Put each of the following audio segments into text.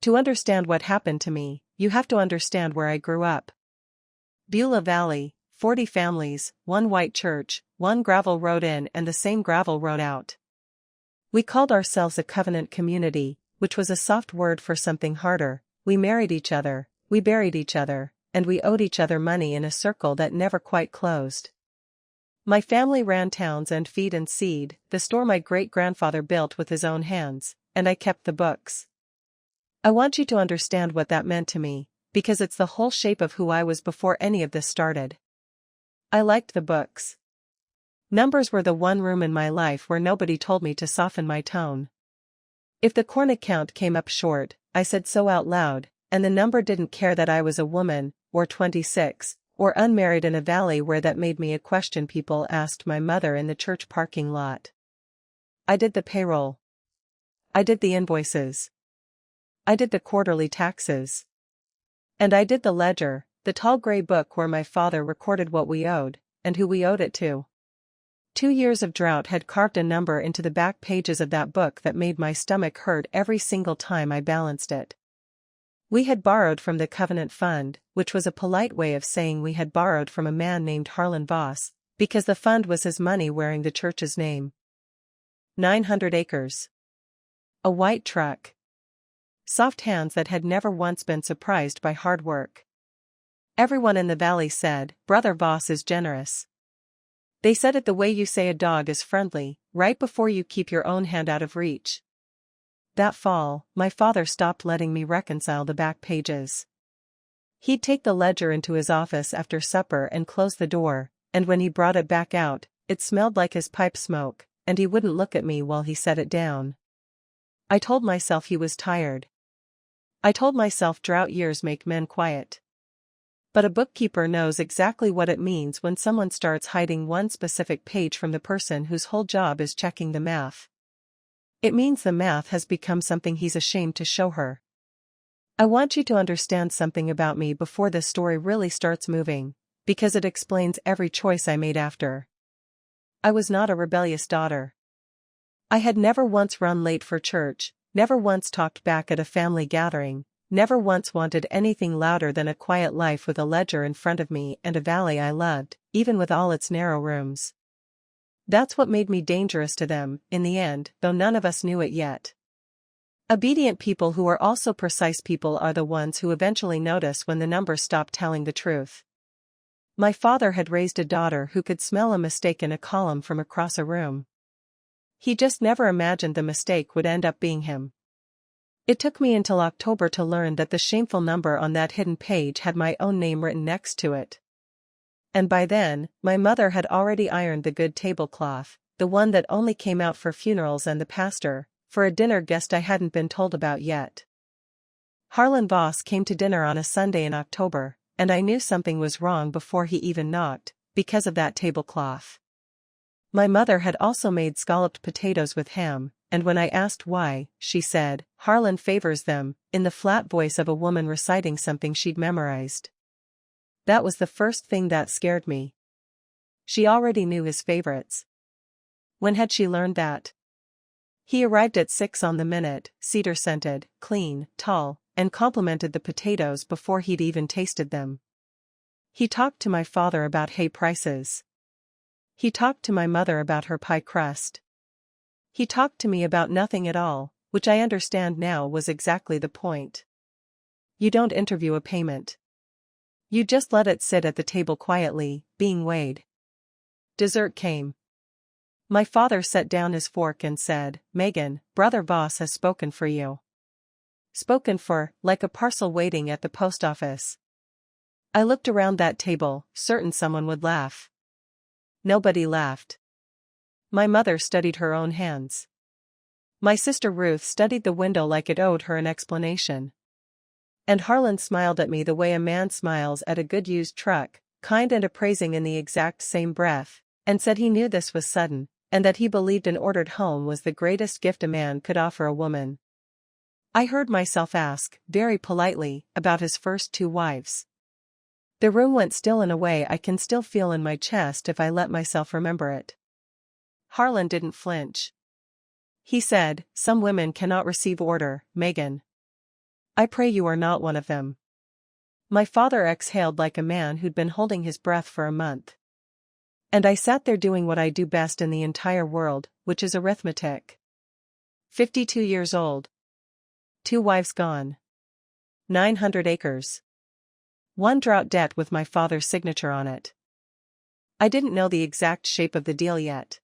To understand what happened to me, you have to understand where I grew up. Beulah Valley, 40 families, 1 white church, 1 gravel road in and the same gravel road out. We called ourselves a covenant community, which was a soft word for something harder. We married each other, we buried each other, and we owed each other money in a circle that never quite closed. My family ran towns and feed and seed, the store my great-grandfather built with his own hands, and I kept the books. I want you to understand what that meant to me, because it's the whole shape of who I was before any of this started. I liked the books. Numbers were the one room in my life where nobody told me to soften my tone. If the corn account came up short, I said so out loud, and the number didn't care that I was a woman, or 26, or unmarried in a valley where that made me a question people asked my mother in the church parking lot. I did the payroll. I did the invoices. I did the quarterly taxes. And I did the ledger, the tall gray book where my father recorded what we owed, and who we owed it to. 2 years of drought had carved a number into the back pages of that book that made my stomach hurt every single time I balanced it. We had borrowed from the Covenant Fund, which was a polite way of saying we had borrowed from a man named Harlan Voss, because the fund was his money wearing the church's name. 900 acres. A white truck. Soft hands that had never once been surprised by hard work. Everyone in the valley said, "Brother Voss is generous." They said it the way you say a dog is friendly, right before you keep your own hand out of reach. That fall, my father stopped letting me reconcile the back pages. He'd take the ledger into his office after supper and close the door, and when he brought it back out, it smelled like his pipe smoke, and he wouldn't look at me while he set it down. I told myself he was tired. I told myself drought years make men quiet. But a bookkeeper knows exactly what it means when someone starts hiding one specific page from the person whose whole job is checking the math. It means the math has become something he's ashamed to show her. I want you to understand something about me before this story really starts moving, because it explains every choice I made after. I was not a rebellious daughter. I had never once run late for church, never once talked back at a family gathering, never once wanted anything louder than a quiet life with a ledger in front of me and a valley I loved, even with all its narrow rooms. That's what made me dangerous to them, in the end, though none of us knew it yet. Obedient people who are also precise people are the ones who eventually notice when the numbers stop telling the truth. My father had raised a daughter who could smell a mistake in a column from across a room. He just never imagined the mistake would end up being him. It took me until October to learn that the shameful number on that hidden page had my own name written next to it. And by then, my mother had already ironed the good tablecloth, the one that only came out for funerals and the pastor, for a dinner guest I hadn't been told about yet. Harlan Voss came to dinner on a Sunday in October, and I knew something was wrong before he even knocked, because of that tablecloth. My mother had also made scalloped potatoes with ham, and when I asked why, she said, "Harlan favors them," in the flat voice of a woman reciting something she'd memorized. That was the first thing that scared me. She already knew his favorites. When had she learned that? He arrived at 6 on the minute, cedar-scented, clean, tall, and complimented the potatoes before he'd even tasted them. He talked to my father about hay prices. He talked to my mother about her pie crust. He talked to me about nothing at all, which I understand now was exactly the point. You don't interview a payment. You just let it sit at the table quietly, being weighed. Dessert came. My father set down his fork and said, "Megan, Brother Voss has spoken for you." Spoken for, like a parcel waiting at the post office. I looked around that table, certain someone would laugh. Nobody laughed. My mother studied her own hands. My sister Ruth studied the window like it owed her an explanation. And Harlan smiled at me the way a man smiles at a good used truck, kind and appraising in the exact same breath, and said he knew this was sudden, and that he believed an ordered home was the greatest gift a man could offer a woman. I heard myself ask, very politely, about his first 2 wives. The room went still in a way I can still feel in my chest if I let myself remember it. Harlan didn't flinch. He said, "Some women cannot receive order, Megan. I pray you are not one of them. My father exhaled like a man who'd been holding his breath for a month. And I sat there doing what I do best in the entire world, which is arithmetic. 52 years old. 2 wives gone. 900 acres. 1 drought debt with my father's signature on it. I didn't know the exact shape of the deal yet.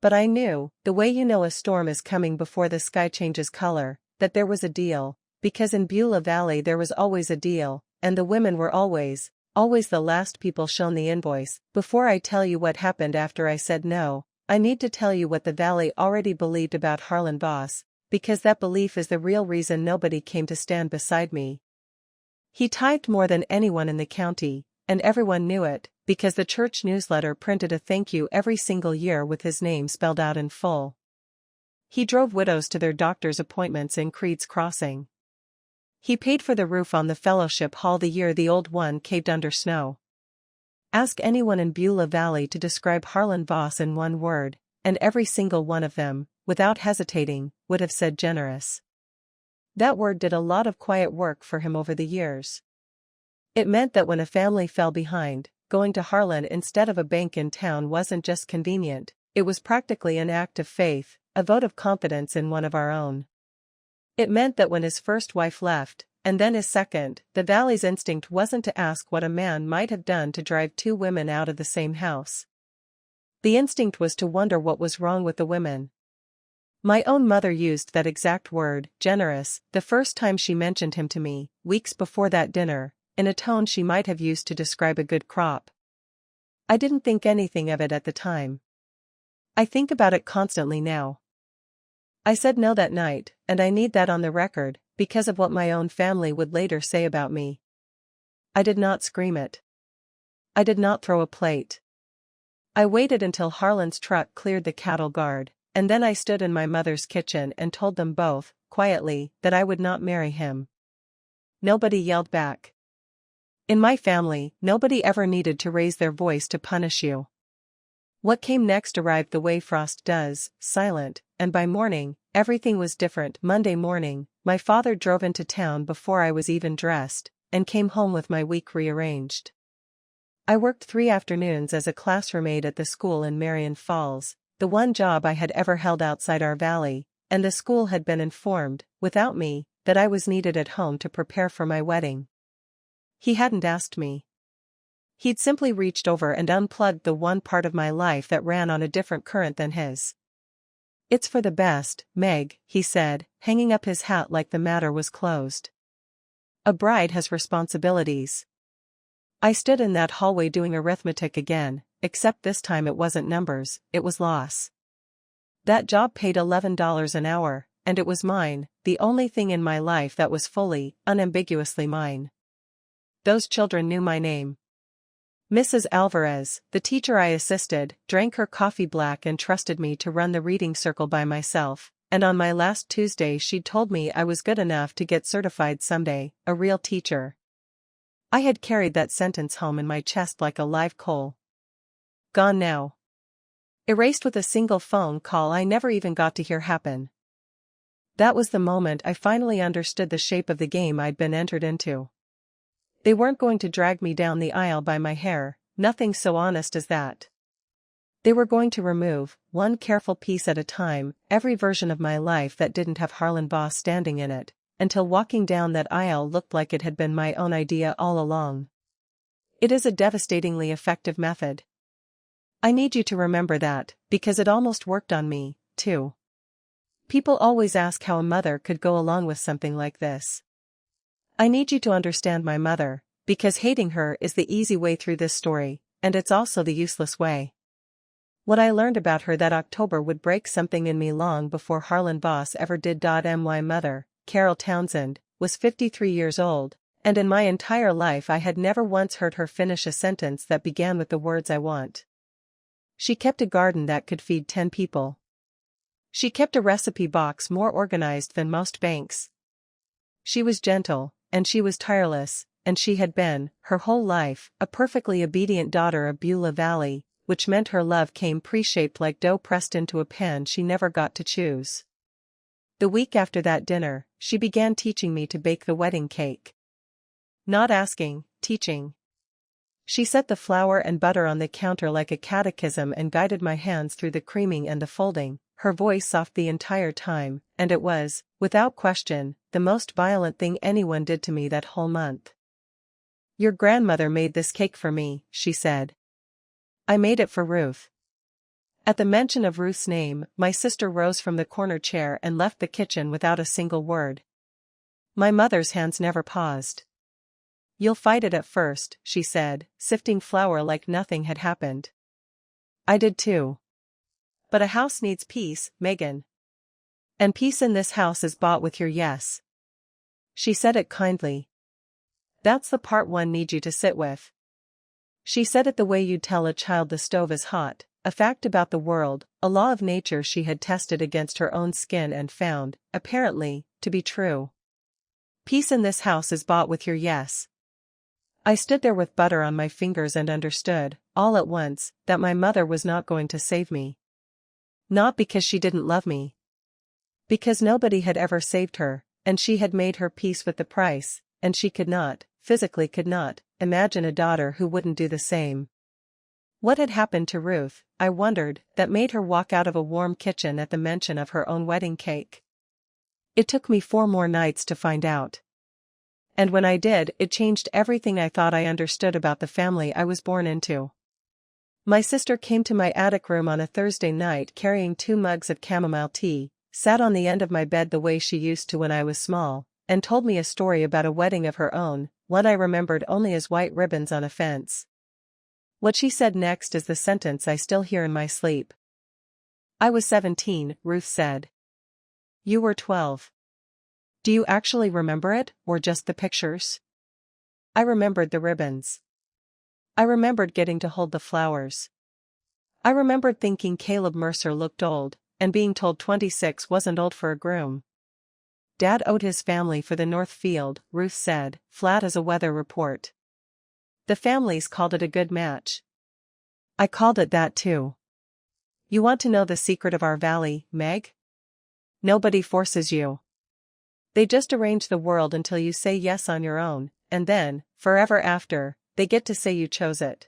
But I knew, the way you know a storm is coming before the sky changes color, that there was a deal, because in Beulah Valley there was always a deal, and the women were always the last people shown the invoice. Before I tell you what happened after I said no, I need to tell you what the Valley already believed about Harlan Voss, because that belief is the real reason nobody came to stand beside me. He tithed more than anyone in the county, and everyone knew it, because the church newsletter printed a thank you every single year with his name spelled out in full. He drove widows to their doctor's appointments in Creed's Crossing. He paid for the roof on the fellowship hall the year the old one caved under snow. Ask anyone in Beulah Valley to describe Harlan Voss in one word, and every single one of them, without hesitating, would have said generous. That word did a lot of quiet work for him over the years. It meant that when a family fell behind, going to Harlan instead of a bank in town wasn't just convenient, it was practically an act of faith, a vote of confidence in one of our own. It meant that when his first wife left, and then his second, the Valley's instinct wasn't to ask what a man might have done to drive 2 women out of the same house. The instinct was to wonder what was wrong with the women. My own mother used that exact word, generous, the first time she mentioned him to me, weeks before that dinner, in a tone she might have used to describe a good crop. I didn't think anything of it at the time. I think about it constantly now. I said no that night, and I need that on the record, because of what my own family would later say about me. I did not scream it. I did not throw a plate. I waited until Harlan's truck cleared the cattle guard, and then I stood in my mother's kitchen and told them both, quietly, that I would not marry him. Nobody yelled back. In my family, nobody ever needed to raise their voice to punish you. What came next arrived the way frost does, silent, and by morning, everything was different. Monday morning, my father drove into town before I was even dressed, and came home with my week rearranged. I worked 3 afternoons as a classroom aide at the school in Marion Falls, the one job I had ever held outside our valley, and the school had been informed, without me, that I was needed at home to prepare for my wedding. He hadn't asked me. He'd simply reached over and unplugged the one part of my life that ran on a different current than his. "It's for the best, Meg," he said, hanging up his hat like the matter was closed. "A bride has responsibilities." I stood in that hallway doing arithmetic again, except this time it wasn't numbers, it was loss. That job paid $11 an hour, and it was mine, the only thing in my life that was fully, unambiguously mine. Those children knew my name. Mrs. Alvarez, the teacher I assisted, drank her coffee black and trusted me to run the reading circle by myself, and on my last Tuesday she'd told me I was good enough to get certified someday, a real teacher. I had carried that sentence home in my chest like a live coal. Gone now. Erased with a single phone call I never even got to hear happen. That was the moment I finally understood the shape of the game I'd been entered into. They weren't going to drag me down the aisle by my hair, nothing so honest as that. They were going to remove, one careful piece at a time, every version of my life that didn't have Harlan Voss standing in it, until walking down that aisle looked like it had been my own idea all along. It is a devastatingly effective method. I need you to remember that, because it almost worked on me, too. People always ask how a mother could go along with something like this. I need you to understand my mother, because hating her is the easy way through this story, and it's also the useless way. What I learned about her that October would break something in me long before Harlan Voss ever did. My mother, Carol Townsend, was 53 years old, and in my entire life I had never once heard her finish a sentence that began with the words "I want." She kept a garden that could feed 10 people. She kept a recipe box more organized than most banks. She was gentle, and she was tireless, and she had been, her whole life, a perfectly obedient daughter of Beulah Valley, which meant her love came pre-shaped like dough pressed into a pan she never got to choose. The week after that dinner, she began teaching me to bake the wedding cake. Not asking, teaching. She set the flour and butter on the counter like a catechism and guided my hands through the creaming and the folding, her voice soft the entire time, and it was, without question, the most violent thing anyone did to me that whole month. "Your grandmother made this cake for me," she said. "I made it for Ruth." At the mention of Ruth's name, my sister rose from the corner chair and left the kitchen without a single word. My mother's hands never paused. "You'll fight it at first," she said, sifting flour like nothing had happened. I did too. "But a house needs peace, Megan. And peace in this house is bought with your yes." She said it kindly. "That's the part one needs you to sit with." She said it the way you'd tell a child the stove is hot, a fact about the world, a law of nature she had tested against her own skin and found, apparently, to be true. "Peace in this house is bought with your yes." I stood there with butter on my fingers and understood, all at once, that my mother was not going to save me. Not because she didn't love me. Because nobody had ever saved her, and she had made her peace with the price, and she could not, physically could not, imagine a daughter who wouldn't do the same. What had happened to Ruth, I wondered, that made her walk out of a warm kitchen at the mention of her own wedding cake? It took me 4 more nights to find out. And when I did, it changed everything I thought I understood about the family I was born into. My sister came to my attic room on a Thursday night carrying 2 mugs of chamomile tea, sat on the end of my bed the way she used to when I was small, and told me a story about a wedding of her own, one I remembered only as white ribbons on a fence. What she said next is the sentence I still hear in my sleep. "I was 17, Ruth said. You were 12. Do you actually remember it, or just the pictures?" I remembered the ribbons. I remembered getting to hold the flowers. I remembered thinking Caleb Mercer looked old, and being told 26 wasn't old for a groom. "Dad owed his family for the North Field," Ruth said, flat as a weather report. "The families called it a good match. I called it that too. You want to know the secret of our valley, Meg? Nobody forces you. They just arrange the world until you say yes on your own, and then, forever after, they get to say you chose it."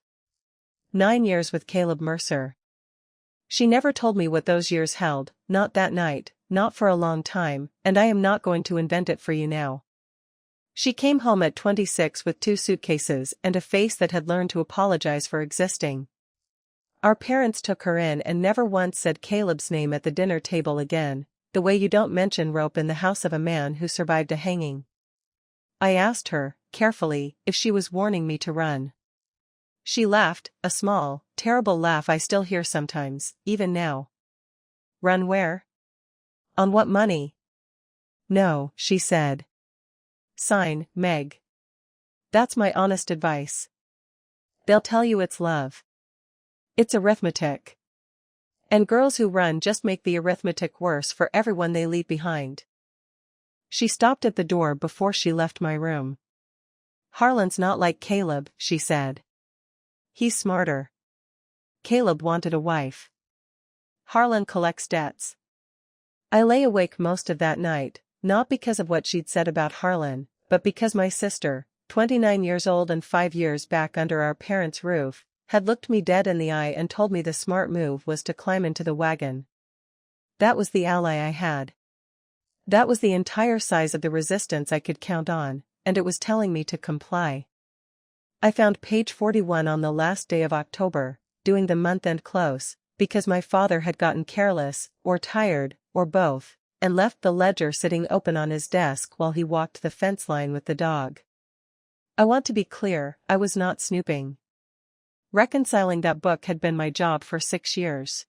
9 years with Caleb Mercer. She never told me what those years held, not that night, not for a long time, and I am not going to invent it for you now. She came home at 26 with 2 suitcases and a face that had learned to apologize for existing. Our parents took her in and never once said Caleb's name at the dinner table again, the way you don't mention rope in the house of a man who survived a hanging. I asked her, carefully, if she was warning me to run. She laughed, a small, terrible laugh I still hear sometimes, even now. "Run where? On what money?" "No," she said. "Sign, Meg. That's my honest advice. They'll tell you it's love. It's arithmetic. And girls who run just make the arithmetic worse for everyone they leave behind." She stopped at the door before she left my room. "Harlan's not like Caleb," she said. "He's smarter. Caleb wanted a wife. Harlan collects debts." I lay awake most of that night, not because of what she'd said about Harlan, but because my sister, 29 years old and 5 years back under our parents' roof, had looked me dead in the eye and told me the smart move was to climb into the wagon. That was the ally I had. That was the entire size of the resistance I could count on, and it was telling me to comply. I found page 41 on the last day of October, doing the month-end close, because my father had gotten careless, or tired, or both, and left the ledger sitting open on his desk while he walked the fence line with the dog. I want to be clear, I was not snooping. Reconciling that book had been my job for 6 years.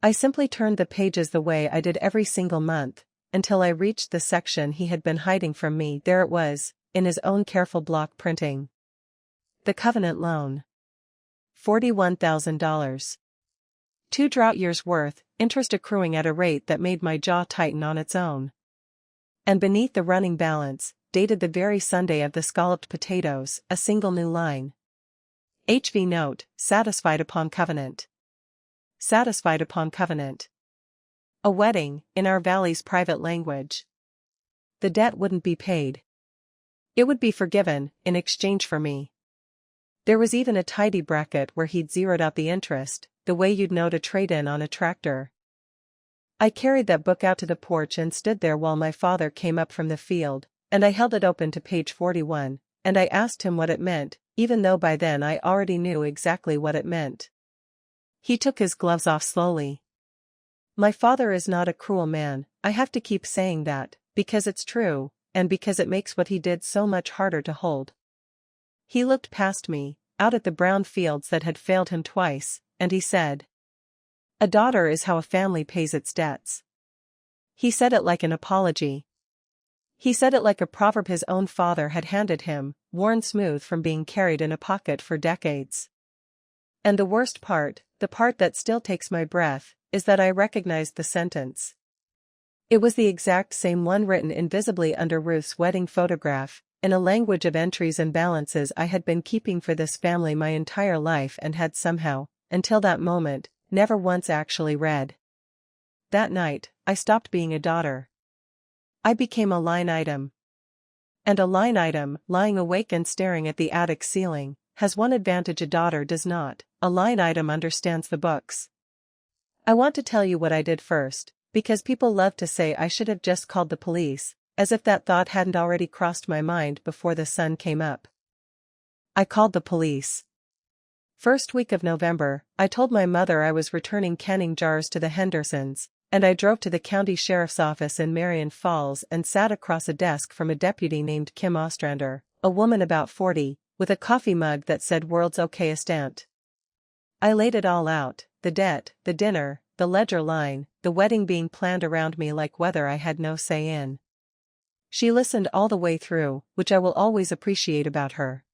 I simply turned the pages the way I did every single month, until I reached the section he had been hiding from me. There it was, in his own careful block printing. The covenant loan. $41,000. 2 drought years' worth, interest accruing at a rate that made my jaw tighten on its own. And beneath the running balance, dated the very Sunday of the scalloped potatoes, a single new line. HV note, satisfied upon covenant. Satisfied upon covenant. A wedding, in our valley's private language. The debt wouldn't be paid. It would be forgiven, in exchange for me. There was even a tidy bracket where he'd zeroed out the interest, the way you'd know to trade in on a tractor. I carried that book out to the porch and stood there while my father came up from the field, and I held it open to page 41, and I asked him what it meant, even though by then I already knew exactly what it meant. He took his gloves off slowly. My father is not a cruel man, I have to keep saying that, because it's true, and because it makes what he did so much harder to hold. He looked past me, out at the brown fields that had failed him twice, and he said, "A daughter is how a family pays its debts." He said it like an apology. He said it like a proverb his own father had handed him, worn smooth from being carried in a pocket for decades. And the worst part, the part that still takes my breath, is that I recognized the sentence. It was the exact same one written invisibly under Ruth's wedding photograph, in a language of entries and balances I had been keeping for this family my entire life and had somehow, until that moment, never once actually read. That night, I stopped being a daughter. I became a line item. And a line item, lying awake and staring at the attic ceiling, has one advantage a daughter does not: a line item understands the books. I want to tell you what I did first, because people love to say I should have just called the police, as if that thought hadn't already crossed my mind before the sun came up. I called the police. First week of November, I told my mother I was returning canning jars to the Hendersons, and I drove to the county sheriff's office in Marion Falls and sat across a desk from a deputy named Kim Ostrander, a woman about 40, with a coffee mug that said "World's Okayest Aunt." I laid it all out: the debt, the dinner, the ledger line, the wedding being planned around me like weather I had no say in. She listened all the way through, which I will always appreciate about her.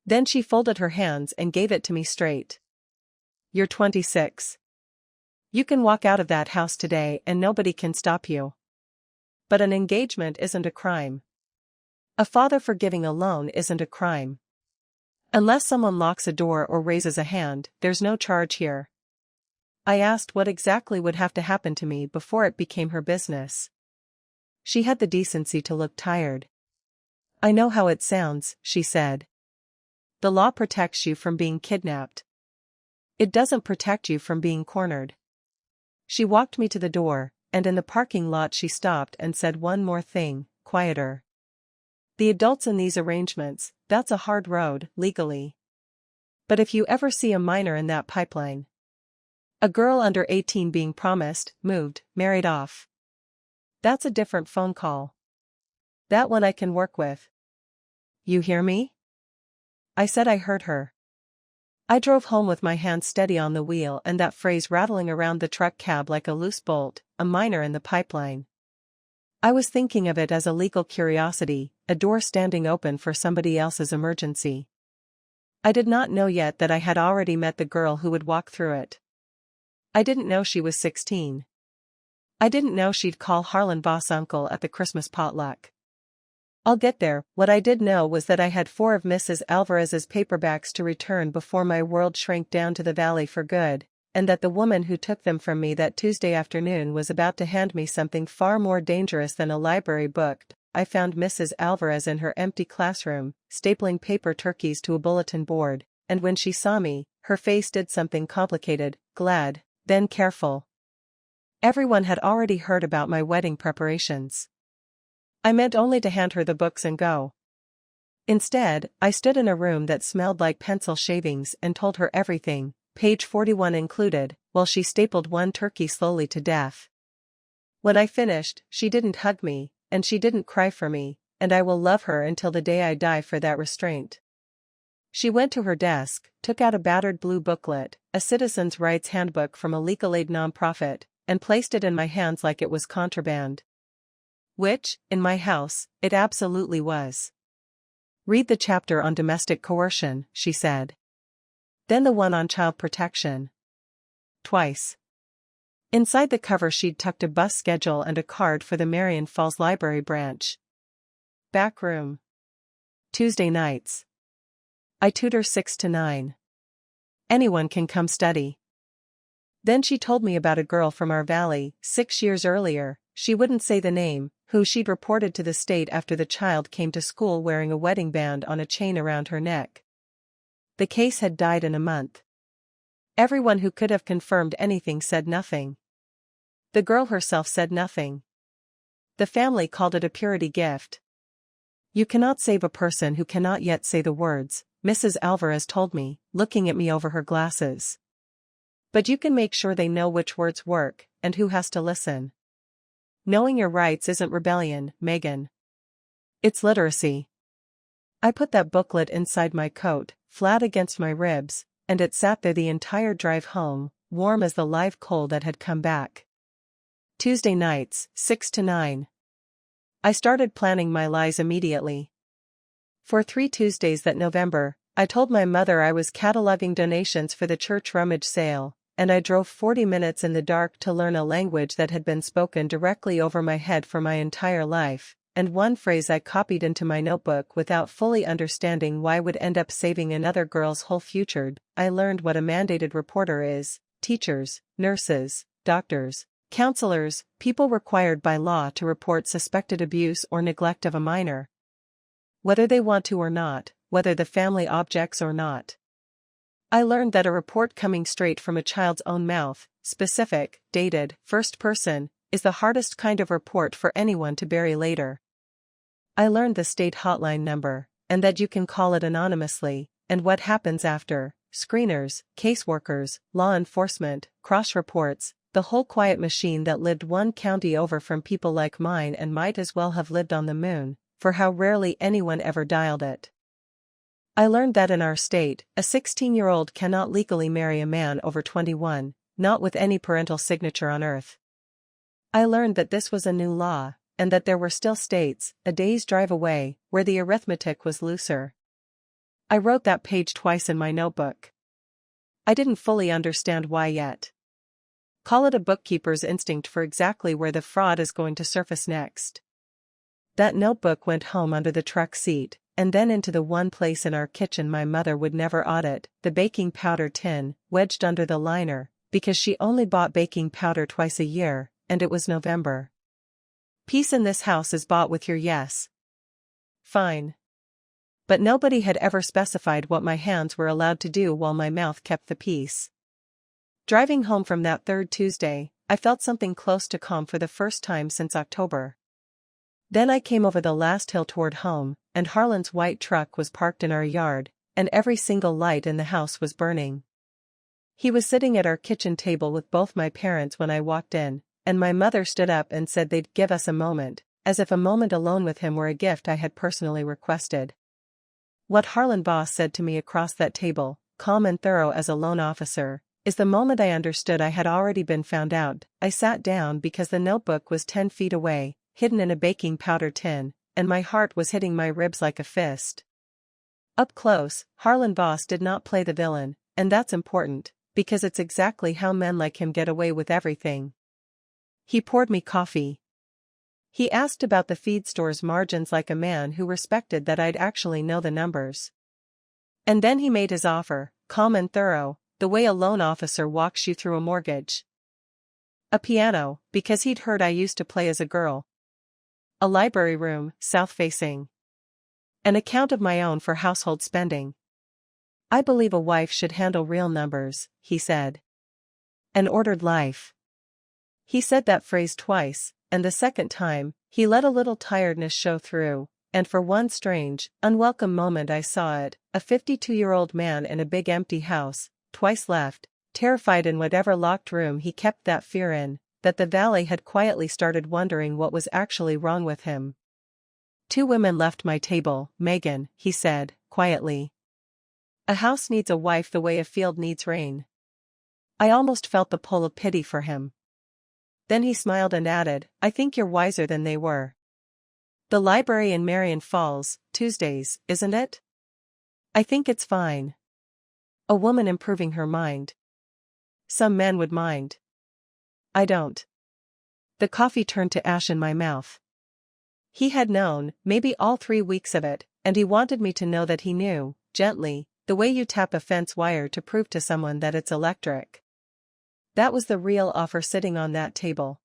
Then she folded her hands and gave it to me straight. "You're 26. You can walk out of that house today and nobody can stop you. But an engagement isn't a crime. A father forgiving a loan isn't a crime. Unless someone locks a door or raises a hand, there's no charge here." I asked what exactly would have to happen to me before it became her business. She had the decency to look tired. "I know how it sounds," she said. "The law protects you from being kidnapped. It doesn't protect you from being cornered." She walked me to the door, and in the parking lot she stopped and said one more thing, quieter. "The adults in these arrangements, that's a hard road, legally. But if you ever see a minor in that pipeline, a girl under 18 being promised, moved, married off, that's a different phone call. That one I can work with. You hear me?" I said I heard her. I drove home with my hand steady on the wheel and that phrase rattling around the truck cab like a loose bolt: a minor in the pipeline. I was thinking of it as a legal curiosity, a door standing open for somebody else's emergency. I did not know yet that I had already met the girl who would walk through it. I didn't know she was 16. I didn't know she'd call Harlan Voss uncle at the Christmas potluck. I'll get there. What I did know was that I had 4 of Mrs. Alvarez's paperbacks to return before my world shrank down to the valley for good, and that the woman who took them from me that Tuesday afternoon was about to hand me something far more dangerous than a library book. I found Mrs. Alvarez in her empty classroom, stapling paper turkeys to a bulletin board, and when she saw me, her face did something complicated: glad, then careful. Everyone had already heard about my wedding preparations. I meant only to hand her the books and go. Instead, I stood in a room that smelled like pencil shavings and told her everything, page 41 included, while she stapled one turkey slowly to death. When I finished, she didn't hug me, and she didn't cry for me, and I will love her until the day I die for that restraint. She went to her desk, took out a battered blue booklet, a citizen's rights handbook from a legal aid nonprofit, and placed it in my hands like it was contraband. Which, in my house, it absolutely was. "Read the chapter on domestic coercion," she said. "Then the one on child protection." Twice. Inside the cover she'd tucked a bus schedule and a card for the Marion Falls Library branch. Back room. Tuesday nights. I tutor 6 to 9. Anyone can come study. Then she told me about a girl from our valley, 6 years earlier, she wouldn't say the name, who she'd reported to the state after the child came to school wearing a wedding band on a chain around her neck. The case had died in a month. Everyone who could have confirmed anything said nothing. The girl herself said nothing. The family called it a purity gift. You cannot save a person who cannot yet say the words, Mrs. Alvarez told me, looking at me over her glasses. But you can make sure they know which words work, and who has to listen. Knowing your rights isn't rebellion, Megan. It's literacy. I put that booklet inside my coat, flat against my ribs, and it sat there the entire drive home, warm as the live coal that had come back. Tuesday nights, 6 to 9. I started planning my lies immediately. For 3 Tuesdays that November, I told my mother I was cataloging donations for the church rummage sale, and I drove 40 minutes in the dark to learn a language that had been spoken directly over my head for my entire life, and one phrase I copied into my notebook without fully understanding why would end up saving another girl's whole future. I learned what a mandated reporter is: teachers, nurses, doctors, counselors, people required by law to report suspected abuse or neglect of a minor. Whether they want to or not, whether the family objects or not. I learned that a report coming straight from a child's own mouth, specific, dated, first person, is the hardest kind of report for anyone to bury later. I learned the state hotline number, and that you can call it anonymously, and what happens after: screeners, caseworkers, law enforcement, cross reports, the whole quiet machine that lived one county over from people like mine and might as well have lived on the moon, for how rarely anyone ever dialed it. I learned that in our state, a 16-year-old cannot legally marry a man over 21, not with any parental signature on earth. I learned that this was a new law, and that there were still states, a day's drive away, where the arithmetic was looser. I wrote that page twice in my notebook. I didn't fully understand why yet. Call it a bookkeeper's instinct for exactly where the fraud is going to surface next. That notebook went home under the truck seat, and then into the one place in our kitchen my mother would never audit, the baking powder tin, wedged under the liner, because she only bought baking powder twice a year, and it was November. Peace in this house is bought with your yes. Fine. But nobody had ever specified what my hands were allowed to do while my mouth kept the peace. Driving home from that third Tuesday, I felt something close to calm for the first time since October. Then I came over the last hill toward home, and Harlan's white truck was parked in our yard, and every single light in the house was burning. He was sitting at our kitchen table with both my parents when I walked in, and my mother stood up and said they'd give us a moment, as if a moment alone with him were a gift I had personally requested. What Harlan Boss said to me across that table, calm and thorough as a loan officer, is the moment I understood I had already been found out. I sat down because the notebook was 10 feet away, hidden in a baking powder tin, and my heart was hitting my ribs like a fist. Up close, Harlan Boss did not play the villain, and that's important, because it's exactly how men like him get away with everything. He poured me coffee. He asked about the feed store's margins like a man who respected that I'd actually know the numbers. And then he made his offer, calm and thorough, the way a loan officer walks you through a mortgage. A piano, because he'd heard I used to play as a girl. A library room, south-facing. An account of my own for household spending. I believe a wife should handle real numbers, he said. An ordered life. He said that phrase twice, and the second time, he let a little tiredness show through, and for one strange, unwelcome moment I saw it, a 52-year-old man in a big empty house, twice left, terrified in whatever locked room he kept that fear in, that the valley had quietly started wondering what was actually wrong with him. 2 women left my table, Megan, he said, quietly. A house needs a wife the way a field needs rain. I almost felt the pull of pity for him. Then he smiled and added, I think you're wiser than they were. The library in Marion Falls, Tuesdays, isn't it? I think it's fine. A woman improving her mind. Some men would mind. I don't. The coffee turned to ash in my mouth. He had known, maybe all 3 weeks of it, and he wanted me to know that he knew, gently, the way you tap a fence wire to prove to someone that it's electric. That was the real offer sitting on that table.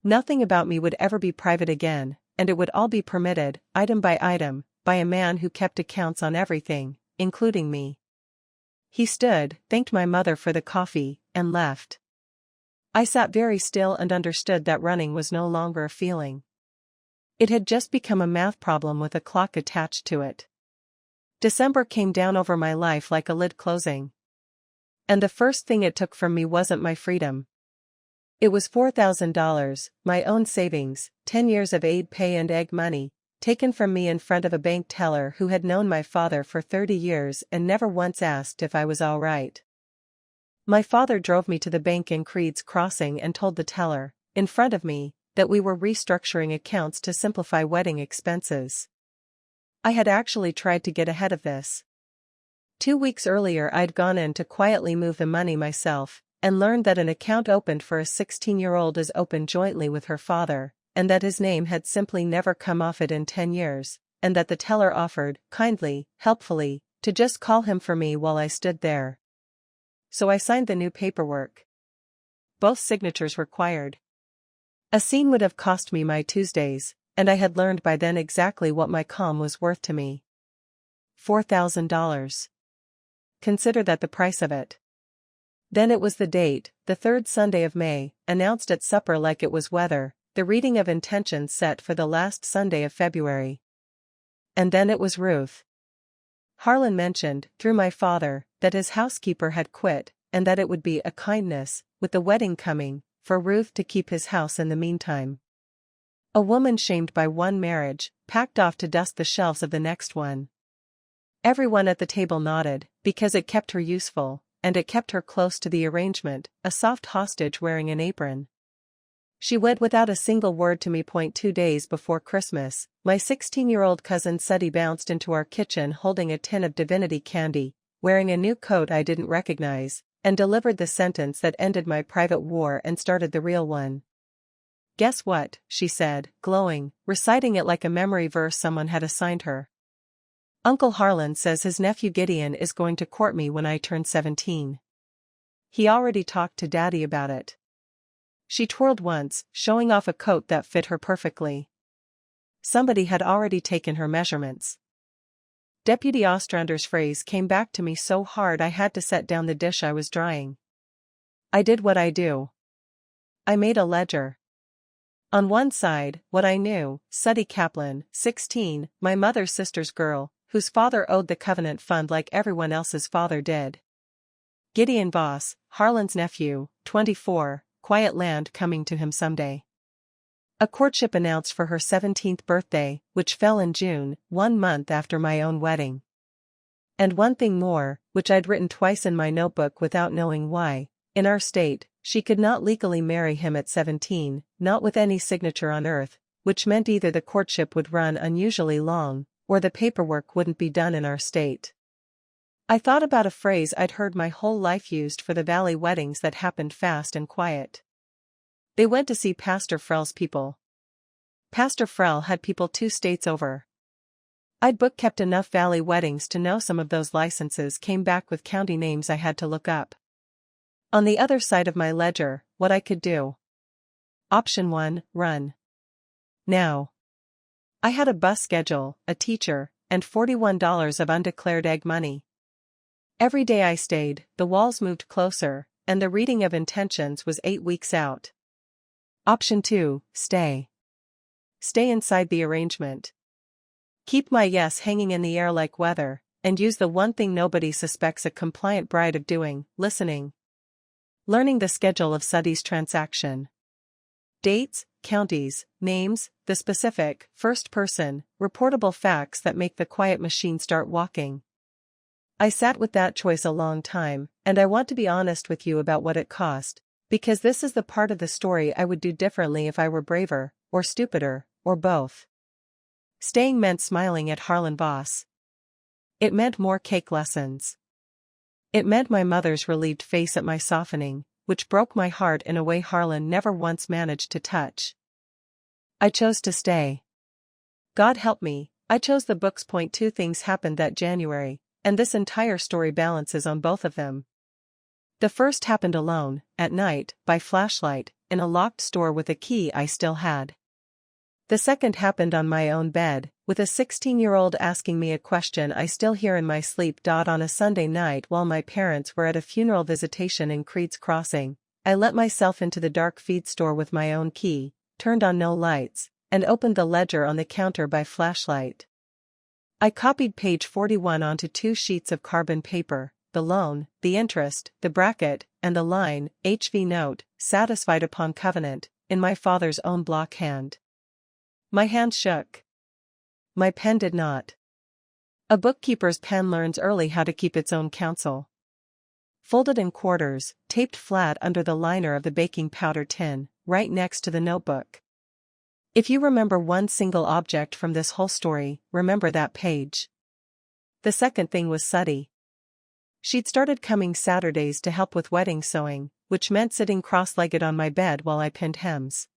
Nothing about me would ever be private again, and it would all be permitted, item by item, by a man who kept accounts on everything, including me. He stood, thanked my mother for the coffee, and left. I sat very still and understood that running was no longer a feeling. It had just become a math problem with a clock attached to it. December came down over my life like a lid closing. And the first thing it took from me wasn't my freedom. It was $4,000, my own savings, 10 years of aid pay and egg money, taken from me in front of a bank teller who had known my father for 30 years and never once asked if I was all right. My father drove me to the bank in Creed's Crossing and told the teller, in front of me, that we were restructuring accounts to simplify wedding expenses. I had actually tried to get ahead of this. 2 weeks earlier I'd gone in to quietly move the money myself, and learned that an account opened for a 16-year-old is opened jointly with her father, and that his name had simply never come off it in 10 years, and that the teller offered, kindly, helpfully, to just call him for me while I stood there. So I signed the new paperwork. Both signatures required. A scene would have cost me my Tuesdays, and I had learned by then exactly what my calm was worth to me. $4,000. Consider that the price of it. Then it was the date, the third Sunday of May, announced at supper like it was weather, the reading of intentions set for the last Sunday of February. And then it was Ruth. Harlan mentioned, through my father, that his housekeeper had quit, and that it would be a kindness, with the wedding coming, for Ruth to keep his house in the meantime. A woman shamed by one marriage, packed off to dust the shelves of the next one. Everyone at the table nodded, because it kept her useful, and it kept her close to the arrangement, a soft hostage wearing an apron. She went without a single word to me. 2 days before Christmas, my 16-year-old cousin Suddy bounced into our kitchen holding a tin of divinity candy, wearing a new coat I didn't recognize, and delivered the sentence that ended my private war and started the real one. "Guess what?" she said, glowing, reciting it like a memory verse someone had assigned her. "Uncle Harlan says his nephew Gideon is going to court me when I turn 17. He already talked to Daddy about it." She twirled once, showing off a coat that fit her perfectly. Somebody had already taken her measurements. Deputy Ostrander's phrase came back to me so hard I had to set down the dish I was drying. I did what I do. I made a ledger. On one side, what I knew, Suddy Kaplan, 16, my mother's sister's girl, whose father owed the Covenant Fund like everyone else's father did. Gideon Voss, Harlan's nephew, 24, quiet land coming to him someday. A courtship announced for her 17th birthday, which fell in June, 1 month after my own wedding. And one thing more, which I'd written twice in my notebook without knowing why, in our state, she could not legally marry him at 17, not with any signature on earth, which meant either the courtship would run unusually long, or the paperwork wouldn't be done in our state. I thought about a phrase I'd heard my whole life used for the Valley weddings that happened fast and quiet. They went to see Pastor Frell's people. Pastor Frell had people 2 states over. I'd bookkept enough Valley weddings to know some of those licenses came back with county names I had to look up. On the other side of my ledger, what I could do. Option 1, run. Now. I had a bus schedule, a teacher, and $41 of undeclared egg money. Every day I stayed, the walls moved closer, and the reading of intentions was 8 weeks out. Option 2, stay. Stay inside the arrangement. Keep my yes hanging in the air like weather, and use the one thing nobody suspects a compliant bride of doing, listening. Learning the schedule of Suddy's transaction. Dates, counties, names, the specific, first-person, reportable facts that make the quiet machine start walking. I sat with that choice a long time, and I want to be honest with you about what it cost, because this is the part of the story I would do differently if I were braver, or stupider, or both. Staying meant smiling at Harlan Voss. It meant more cake lessons. It meant my mother's relieved face at my softening, which broke my heart in a way Harlan never once managed to touch. I chose to stay. God help me, I chose the books. 2 things happened that January, and this entire story balances on both of them. The first happened alone, at night, by flashlight, in a locked store with a key I still had. The second happened on my own bed, with a 16-year-old asking me a question I still hear in my sleep. On a Sunday night while my parents were at a funeral visitation in Creed's Crossing, I let myself into the dark feed store with my own key, turned on no lights, and opened the ledger on the counter by flashlight. I copied page 41 onto 2 sheets of carbon paper, the loan, the interest, the bracket, and the line, HV note, satisfied upon covenant, in my father's own block hand. My hand shook. My pen did not. A bookkeeper's pen learns early how to keep its own counsel. Folded in quarters, taped flat under the liner of the baking powder tin, right next to the notebook. If you remember one single object from this whole story, remember that page. The second thing was Suddy. She'd started coming Saturdays to help with wedding sewing, which meant sitting cross-legged on my bed while I pinned hems.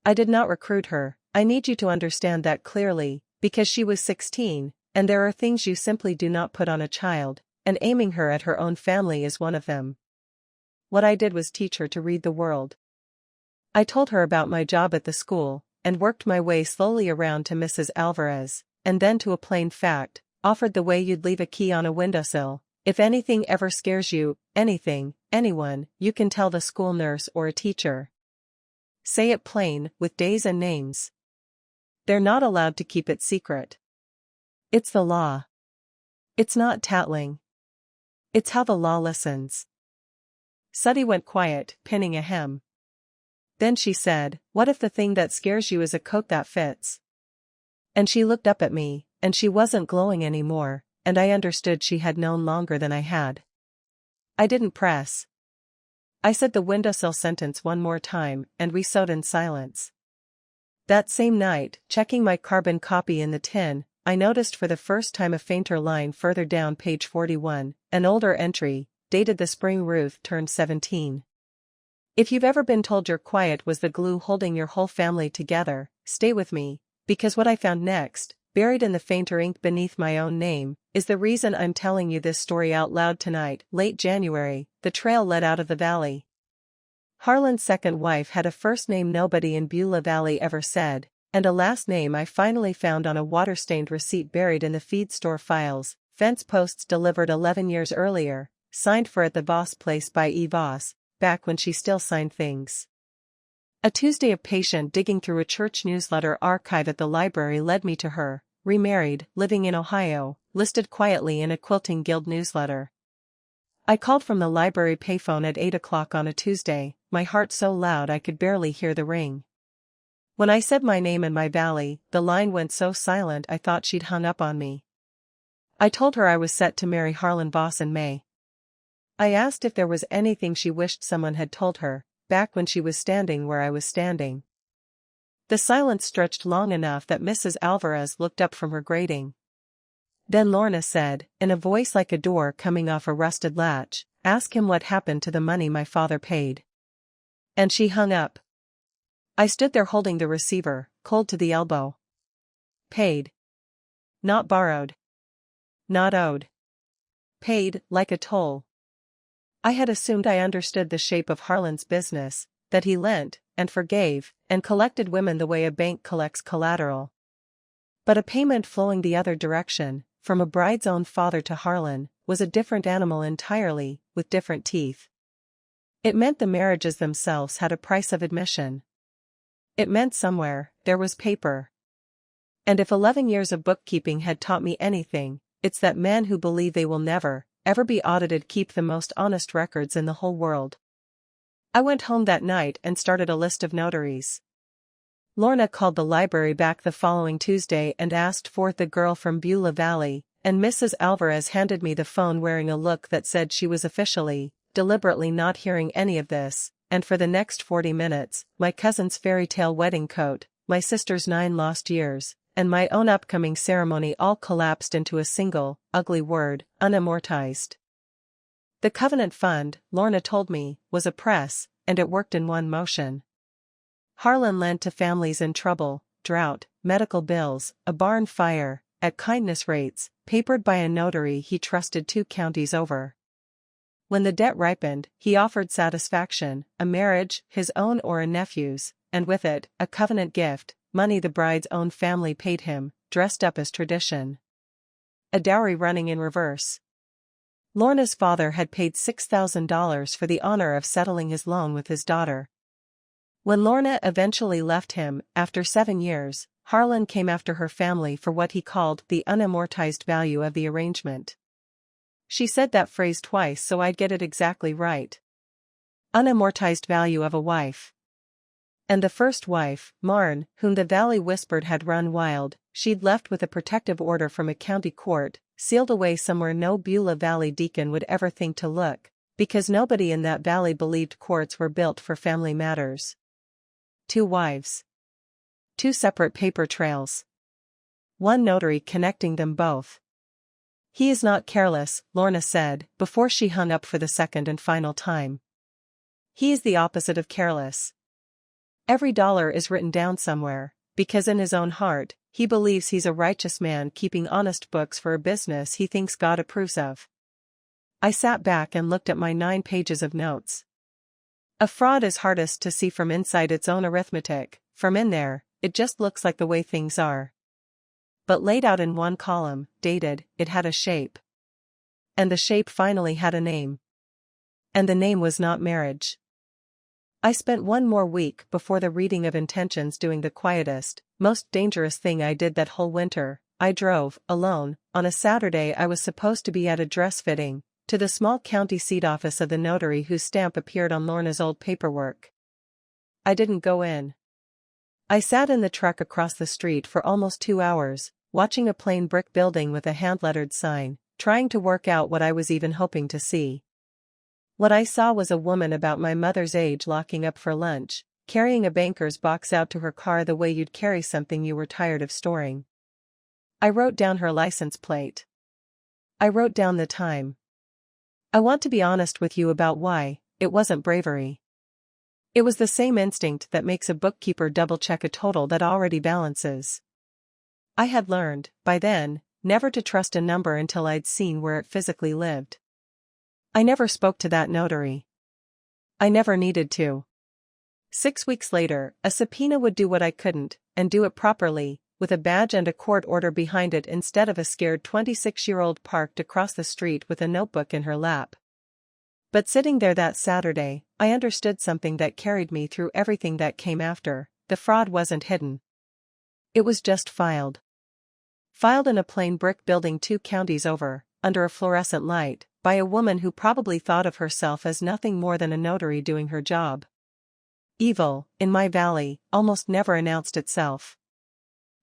I did not recruit her, I need you to understand that clearly, because she was 16, and there are things you simply do not put on a child, and aiming her at her own family is one of them. What I did was teach her to read the world. I told her about my job at the school, and worked my way slowly around to Mrs. Alvarez, and then to a plain fact, offered the way you'd leave a key on a windowsill. If anything ever scares you, anything, anyone, you can tell the school nurse or a teacher. Say it plain, with days and names. They're not allowed to keep it secret. It's the law. It's not tattling. It's how the law listens. Suddy went quiet, pinning a hem. Then she said, "What if the thing that scares you is a coat that fits?" And she looked up at me, and she wasn't glowing anymore, and I understood she had known longer than I had. I didn't press. I said the windowsill sentence one more time, and we sewed in silence. That same night, checking my carbon copy in the tin, I noticed for the first time a fainter line further down page 41, an older entry, dated the spring Ruth turned 17. If you've ever been told your quiet was the glue holding your whole family together, stay with me, because what I found next, buried in the fainter ink beneath my own name, is the reason I'm telling you this story out loud tonight. Late January, the trail led out of the valley. Harlan's second wife had a first name nobody in Beulah Valley ever said, and a last name I finally found on a water-stained receipt buried in the feed store files, fence posts delivered 11 years earlier, signed for at the Voss place by E. Voss, back when she still signed things. A Tuesday of patient digging through a church newsletter archive at the library led me to her, remarried, living in Ohio, listed quietly in a quilting guild newsletter. I called from the library payphone at 8 o'clock on a Tuesday, my heart so loud I could barely hear the ring. When I said my name and my valley, the line went so silent I thought she'd hung up on me. I told her I was set to marry Harlan Voss in May. I asked if there was anything she wished someone had told her, back when she was standing where I was standing. The silence stretched long enough that Mrs. Alvarez looked up from her grating. Then Lorna said, in a voice like a door coming off a rusted latch, "Ask him what happened to the money my father paid." And she hung up. I stood there holding the receiver, cold to the elbow. Paid. Not borrowed. Not owed. Paid, like a toll. I had assumed I understood the shape of Harlan's business, that he lent, and forgave, and collected women the way a bank collects collateral. But a payment flowing the other direction, from a bride's own father to Harlan, was a different animal entirely, with different teeth. It meant the marriages themselves had a price of admission. It meant somewhere, there was paper. And if 11 years of bookkeeping had taught me anything, it's that men who believe they will never, ever be audited keep the most honest records in the whole world. I went home that night and started a list of notaries. Lorna called the library back the following Tuesday and asked for the girl from Beulah Valley, and Mrs. Alvarez handed me the phone wearing a look that said she was officially, deliberately not hearing any of this, and for the next 40 minutes, my cousin's fairy tale wedding coat, my sister's 9 lost years, and my own upcoming ceremony all collapsed into a single, ugly word, unamortized. The Covenant Fund, Lorna told me, was a press, and it worked in one motion. Harlan lent to families in trouble, drought, medical bills, a barn fire, at kindness rates, papered by a notary he trusted 2 counties over. When the debt ripened, he offered satisfaction, a marriage, his own or a nephew's, and with it, a covenant gift, money the bride's own family paid him, dressed up as tradition. A dowry running in reverse. Lorna's father had paid $6,000 for the honor of settling his loan with his daughter. When Lorna eventually left him, after 7 years, Harlan came after her family for what he called the unamortized value of the arrangement. She said that phrase twice so I'd get it exactly right. Unamortized value of a wife. And the first wife, Marn, whom the valley whispered had run wild, she'd left with a protective order from a county court, sealed away somewhere no Beulah Valley deacon would ever think to look, because nobody in that valley believed courts were built for family matters. 2 wives. 2 separate paper trails. 1 notary connecting them both. He is not careless, Lorna said, before she hung up for the second and final time. He is the opposite of careless. Every dollar is written down somewhere, because in his own heart, he believes he's a righteous man keeping honest books for a business he thinks God approves of. I sat back and looked at my 9 pages of notes. A fraud is hardest to see from inside its own arithmetic. From in there, it just looks like the way things are. But laid out in 1 column, dated, it had a shape. And the shape finally had a name. And the name was not marriage. I spent 1 more week before the reading of intentions doing the quietest, most dangerous thing I did that whole winter. I drove, alone, on a Saturday I was supposed to be at a dress fitting, to the small county seat office of the notary whose stamp appeared on Lorna's old paperwork. I didn't go in. I sat in the truck across the street for almost 2 hours, watching a plain brick building with a hand-lettered sign, trying to work out what I was even hoping to see. What I saw was a woman about my mother's age locking up for lunch, carrying a banker's box out to her car the way you'd carry something you were tired of storing. I wrote down her license plate. I wrote down the time. I want to be honest with you about why. It wasn't bravery. It was the same instinct that makes a bookkeeper double-check a total that already balances. I had learned, by then, never to trust a number until I'd seen where it physically lived. I never spoke to that notary. I never needed to. 6 weeks later, a subpoena would do what I couldn't, and do it properly, with a badge and a court order behind it instead of a scared 26-year-old parked across the street with a notebook in her lap. But sitting there that Saturday, I understood something that carried me through everything that came after. The fraud wasn't hidden. It was just filed. Filed in a plain brick building 2 counties over, under a fluorescent light, by a woman who probably thought of herself as nothing more than a notary doing her job. Evil, in my valley, almost never announced itself.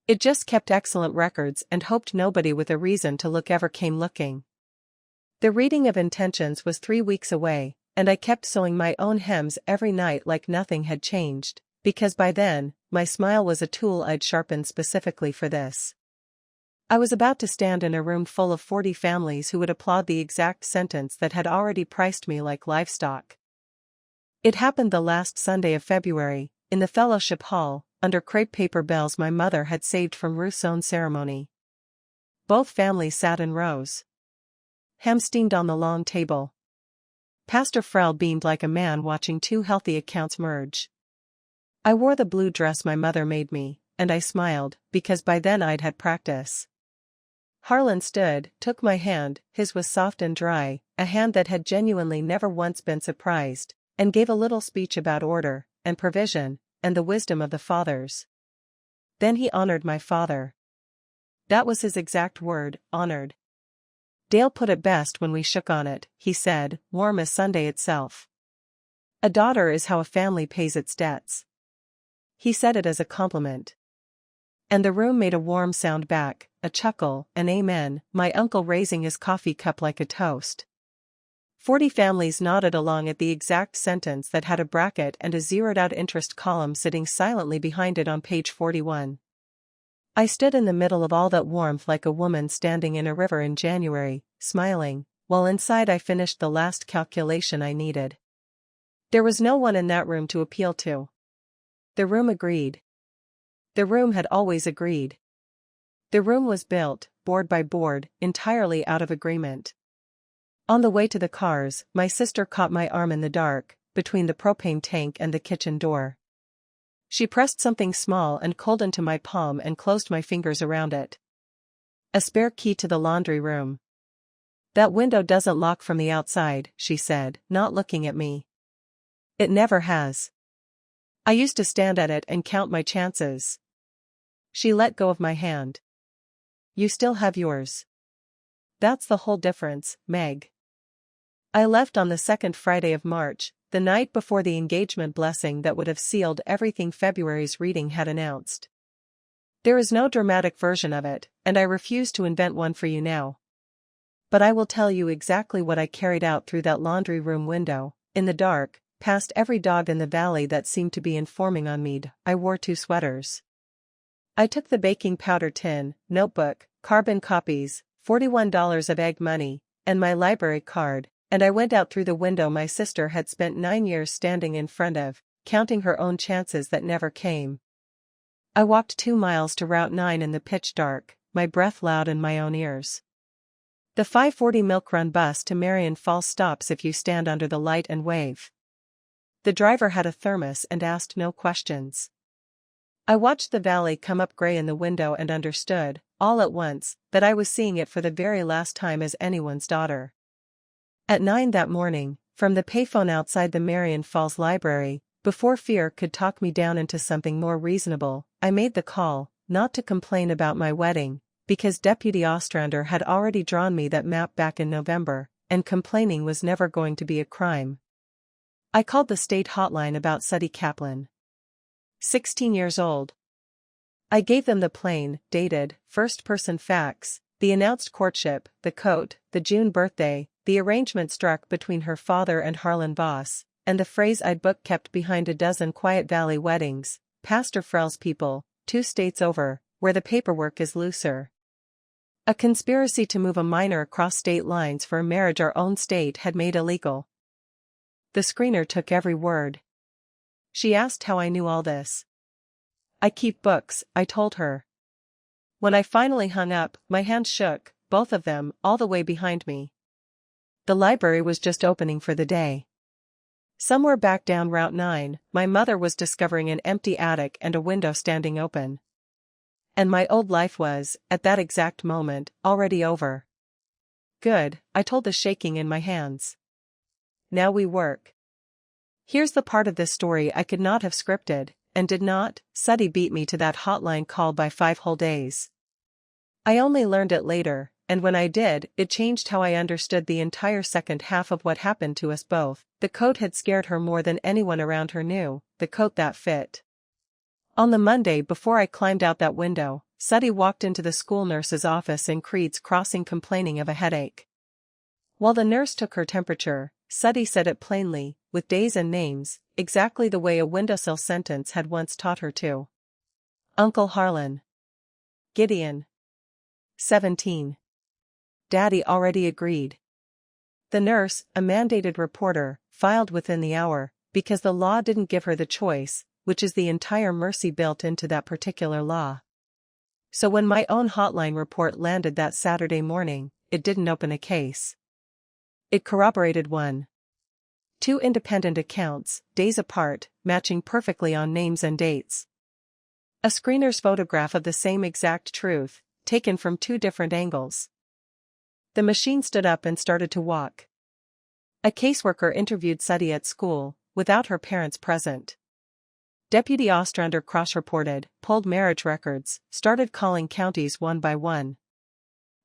It just kept excellent records and hoped nobody with a reason to look ever came looking. The reading of intentions was 3 weeks away, and I kept sewing my own hems every night like nothing had changed, because by then, my smile was a tool I'd sharpened specifically for this. I was about to stand in a room full of 40 families who would applaud the exact sentence that had already priced me like livestock. It happened the last Sunday of February, in the fellowship hall, under crepe paper bells my mother had saved from Ruth's own ceremony. Both families sat in rows. Ham steamed on the long table. Pastor Frell beamed like a man watching 2 healthy accounts merge. I wore the blue dress my mother made me, and I smiled, because by then I'd had practice. Harlan stood, took my hand, his was soft and dry, a hand that had genuinely never once been surprised, and gave a little speech about order, and provision, and the wisdom of the fathers. Then he honored my father. That was his exact word, honored. Dale put it best when we shook on it, he said, warm as Sunday itself. A daughter is how a family pays its debts. He said it as a compliment. And the room made a warm sound back, a chuckle, an amen, my uncle raising his coffee cup like a toast. 40 families nodded along at the exact sentence that had a bracket and a zeroed-out interest column sitting silently behind it on page 41. I stood in the middle of all that warmth like a woman standing in a river in January, smiling, while inside I finished the last calculation I needed. There was no one in that room to appeal to. The room agreed. The room had always agreed. The room was built, board by board, entirely out of agreement. On the way to the cars, my sister caught my arm in the dark, between the propane tank and the kitchen door. She pressed something small and cold into my palm and closed my fingers around it. A spare key to the laundry room. That window doesn't lock from the outside, she said, not looking at me. It never has. I used to stand at it and count my chances. She let go of my hand. You still have yours. That's the whole difference, Meg. I left on the second Friday of March, the night before the engagement blessing that would have sealed everything February's reading had announced. There is no dramatic version of it, and I refuse to invent one for you now. But I will tell you exactly what I carried out through that laundry room window, in the dark, past every dog in the valley that seemed to be informing on me. I wore 2 sweaters. I took the baking powder tin, notebook, carbon copies, $41 of egg money, and my library card, and I went out through the window my sister had spent 9 years standing in front of, counting her own chances that never came. I walked 2 miles to Route 9 in the pitch dark, my breath loud in my own ears. The 5:40 Milk Run bus to Marion Falls stops if you stand under the light and wave. The driver had a thermos and asked no questions. I watched the valley come up gray in the window and understood, all at once, that I was seeing it for the very last time as anyone's daughter. At 9 that morning, from the payphone outside the Marion Falls Library, before fear could talk me down into something more reasonable, I made the call, not to complain about my wedding, because Deputy Ostrander had already drawn me that map back in November, and complaining was never going to be a crime. I called the state hotline about Suddy Kaplan. 16 years old. I gave them the plain, dated, first-person facts, the announced courtship, the coat, the June birthday, the arrangement struck between her father and Harlan Voss, and the phrase I'd book kept behind a dozen Quiet Valley weddings, Pastor Frell's people, 2 states over, where the paperwork is looser. A conspiracy to move a minor across state lines for a marriage our own state had made illegal. The screener took every word. She asked how I knew all this. I keep books, I told her. When I finally hung up, my hands shook, both of them, all the way behind me. The library was just opening for the day. Somewhere back down Route 9, my mother was discovering an empty attic and a window standing open. And my old life was, at that exact moment, already over. Good, I told the shaking in my hands. Now we work. Here's the part of this story I could not have scripted, and did not. Suddy beat me to that hotline call by 5 whole days. I only learned it later, and when I did, it changed how I understood the entire second half of what happened to us both. The coat had scared her more than anyone around her knew, the coat that fit. On the Monday before I climbed out that window, Suddy walked into the school nurse's office in Creed's Crossing complaining of a headache. While the nurse took her temperature, Suddy said it plainly, with days and names, exactly the way a windowsill sentence had once taught her to. Uncle Harlan. Gideon. 17. Daddy already agreed. The nurse, a mandated reporter, filed within the hour, because the law didn't give her the choice, which is the entire mercy built into that particular law. So when my own hotline report landed that Saturday morning, it didn't open a case. It corroborated one. 2 independent accounts, days apart, matching perfectly on names and dates. A screener's photograph of the same exact truth, taken from 2 different angles. The machine stood up and started to walk. A caseworker interviewed Suddy at school, without her parents present. Deputy Ostrander cross-reported, pulled marriage records, started calling counties one by one.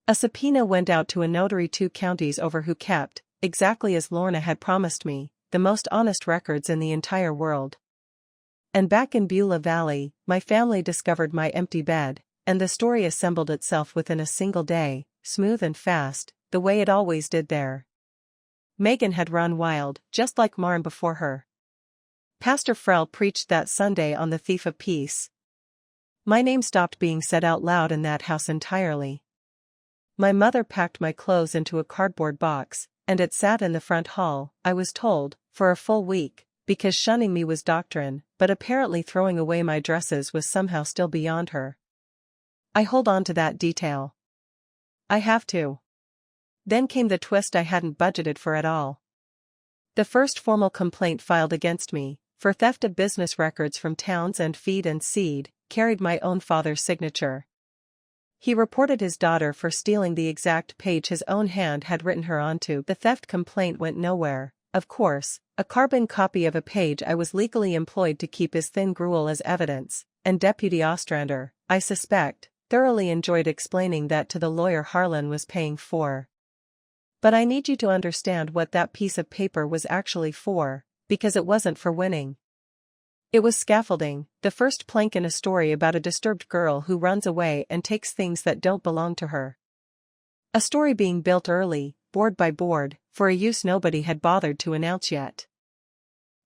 A subpoena went out to a notary 2 counties over who kept, exactly as Lorna had promised me, the most honest records in the entire world. And back in Beulah Valley, my family discovered my empty bed, and the story assembled itself within a single day, smooth and fast, the way it always did there. Megan had run wild, just like Marn before her. Pastor Frell preached that Sunday on the thief of peace. My name stopped being said out loud in that house entirely. My mother packed my clothes into a cardboard box, and it sat in the front hall, I was told, for a full week, because shunning me was doctrine, but apparently throwing away my dresses was somehow still beyond her. I hold on to that detail. I have to. Then came the twist I hadn't budgeted for at all. The first formal complaint filed against me, for theft of business records from Towns and Feed and Seed, carried my own father's signature. He reported his daughter for stealing the exact page his own hand had written her onto. The theft complaint went nowhere. Of course, a carbon copy of a page I was legally employed to keep as thin gruel as evidence, and Deputy Ostrander, I suspect, thoroughly enjoyed explaining that to the lawyer Harlan was paying for. But I need you to understand what that piece of paper was actually for, because it wasn't for winning. It was scaffolding, the first plank in a story about a disturbed girl who runs away and takes things that don't belong to her. A story being built early, board by board, for a use nobody had bothered to announce yet.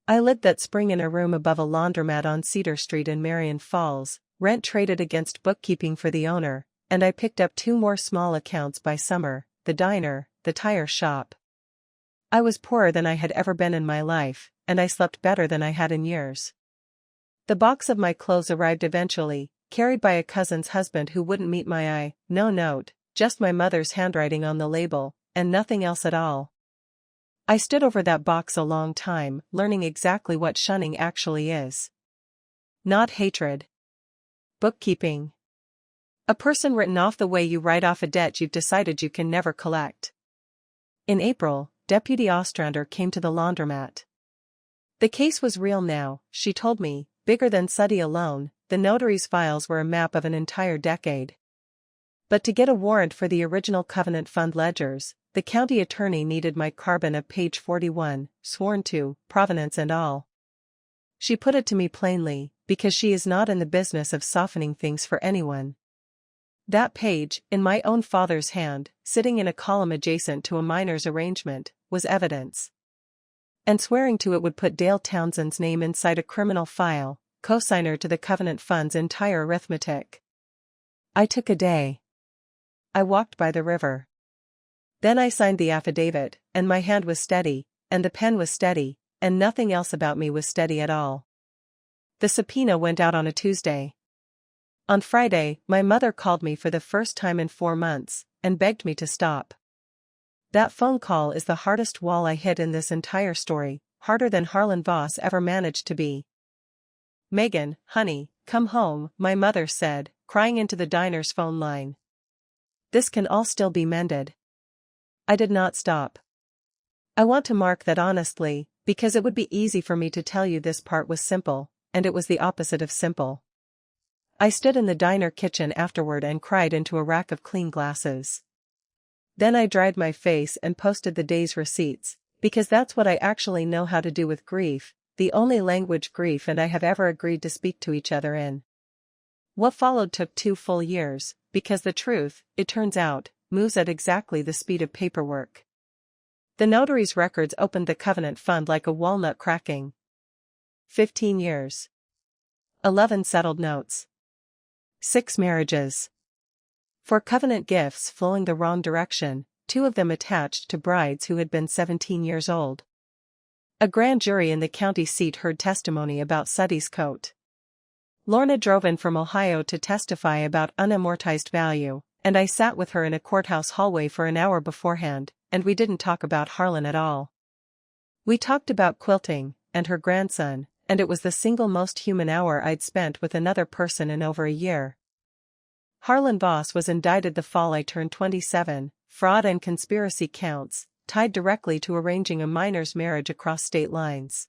I lived that spring in a room above a laundromat on Cedar Street in Marion Falls, rent traded against bookkeeping for the owner, and I picked up 2 more small accounts by summer, the diner, the tire shop. I was poorer than I had ever been in my life, and I slept better than I had in years. The box of my clothes arrived eventually, carried by a cousin's husband who wouldn't meet my eye, no note, just my mother's handwriting on the label, and nothing else at all. I stood over that box a long time, learning exactly what shunning actually is. Not hatred. Bookkeeping. A person written off the way you write off a debt you've decided you can never collect. In April, Deputy Ostrander came to the laundromat. The case was real now, she told me, bigger than Suddy alone. The notary's files were a map of an entire decade. But to get a warrant for the original Covenant Fund ledgers, the county attorney needed my carbon of page 41, sworn to, provenance and all. She put it to me plainly, because she is not in the business of softening things for anyone. That page, in my own father's hand, sitting in a column adjacent to a miner's arrangement, was evidence. And swearing to it would put Dale Townsend's name inside a criminal file, cosigner to the Covenant Fund's entire arithmetic. I took a day. I walked by the river. Then I signed the affidavit, and my hand was steady, and the pen was steady, and nothing else about me was steady at all. The subpoena went out on a Tuesday. On Friday, my mother called me for the first time in 4 months, and begged me to stop. That phone call is the hardest wall I hit in this entire story, harder than Harlan Voss ever managed to be. "Megan, honey, come home," my mother said, crying into the diner's phone line. "This can all still be mended." I did not stop. I want to mark that honestly, because it would be easy for me to tell you this part was simple, and it was the opposite of simple. I stood in the diner kitchen afterward and cried into a rack of clean glasses. Then I dried my face and posted the day's receipts, because that's what I actually know how to do with grief, the only language grief and I have ever agreed to speak to each other in. What followed took 2 full years, because the truth, it turns out, moves at exactly the speed of paperwork. The notary's records opened the Covenant Fund like a walnut cracking. 15 years. 11 settled notes. 6 marriages. 4 covenant gifts flowing the wrong direction, 2 of them attached to brides who had been 17 years old. A grand jury in the county seat heard testimony about Suddy's coat. Lorna drove in from Ohio to testify about unamortized value, and I sat with her in a courthouse hallway for an hour beforehand, and we didn't talk about Harlan at all. We talked about quilting, and her grandson, and it was the single most human hour I'd spent with another person in over a year. Harlan Voss was indicted the fall I turned 27, fraud and conspiracy counts, tied directly to arranging a minor's marriage across state lines.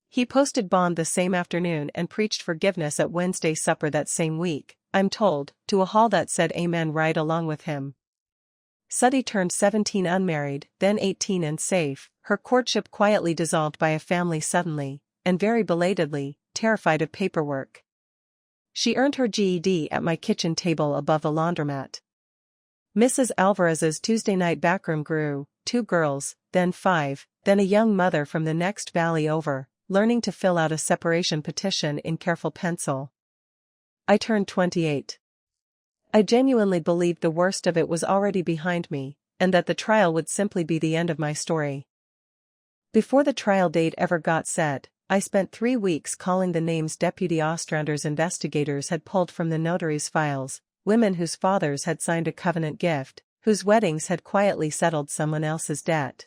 He posted bond the same afternoon and preached forgiveness at Wednesday supper that same week, I'm told, to a hall that said amen right along with him. Suddy turned 17 unmarried, then 18 and safe, her courtship quietly dissolved by a family suddenly, and very belatedly, terrified of paperwork. She earned her GED at my kitchen table above the laundromat. Mrs. Alvarez's Tuesday night backroom grew, 2 girls, then 5, then a young mother from the next valley over, learning to fill out a separation petition in careful pencil. I turned 28. I genuinely believed the worst of it was already behind me, and that the trial would simply be the end of my story. Before the trial date ever got set, I spent 3 weeks calling the names Deputy Ostrander's investigators had pulled from the notary's files, women whose fathers had signed a covenant gift, whose weddings had quietly settled someone else's debt.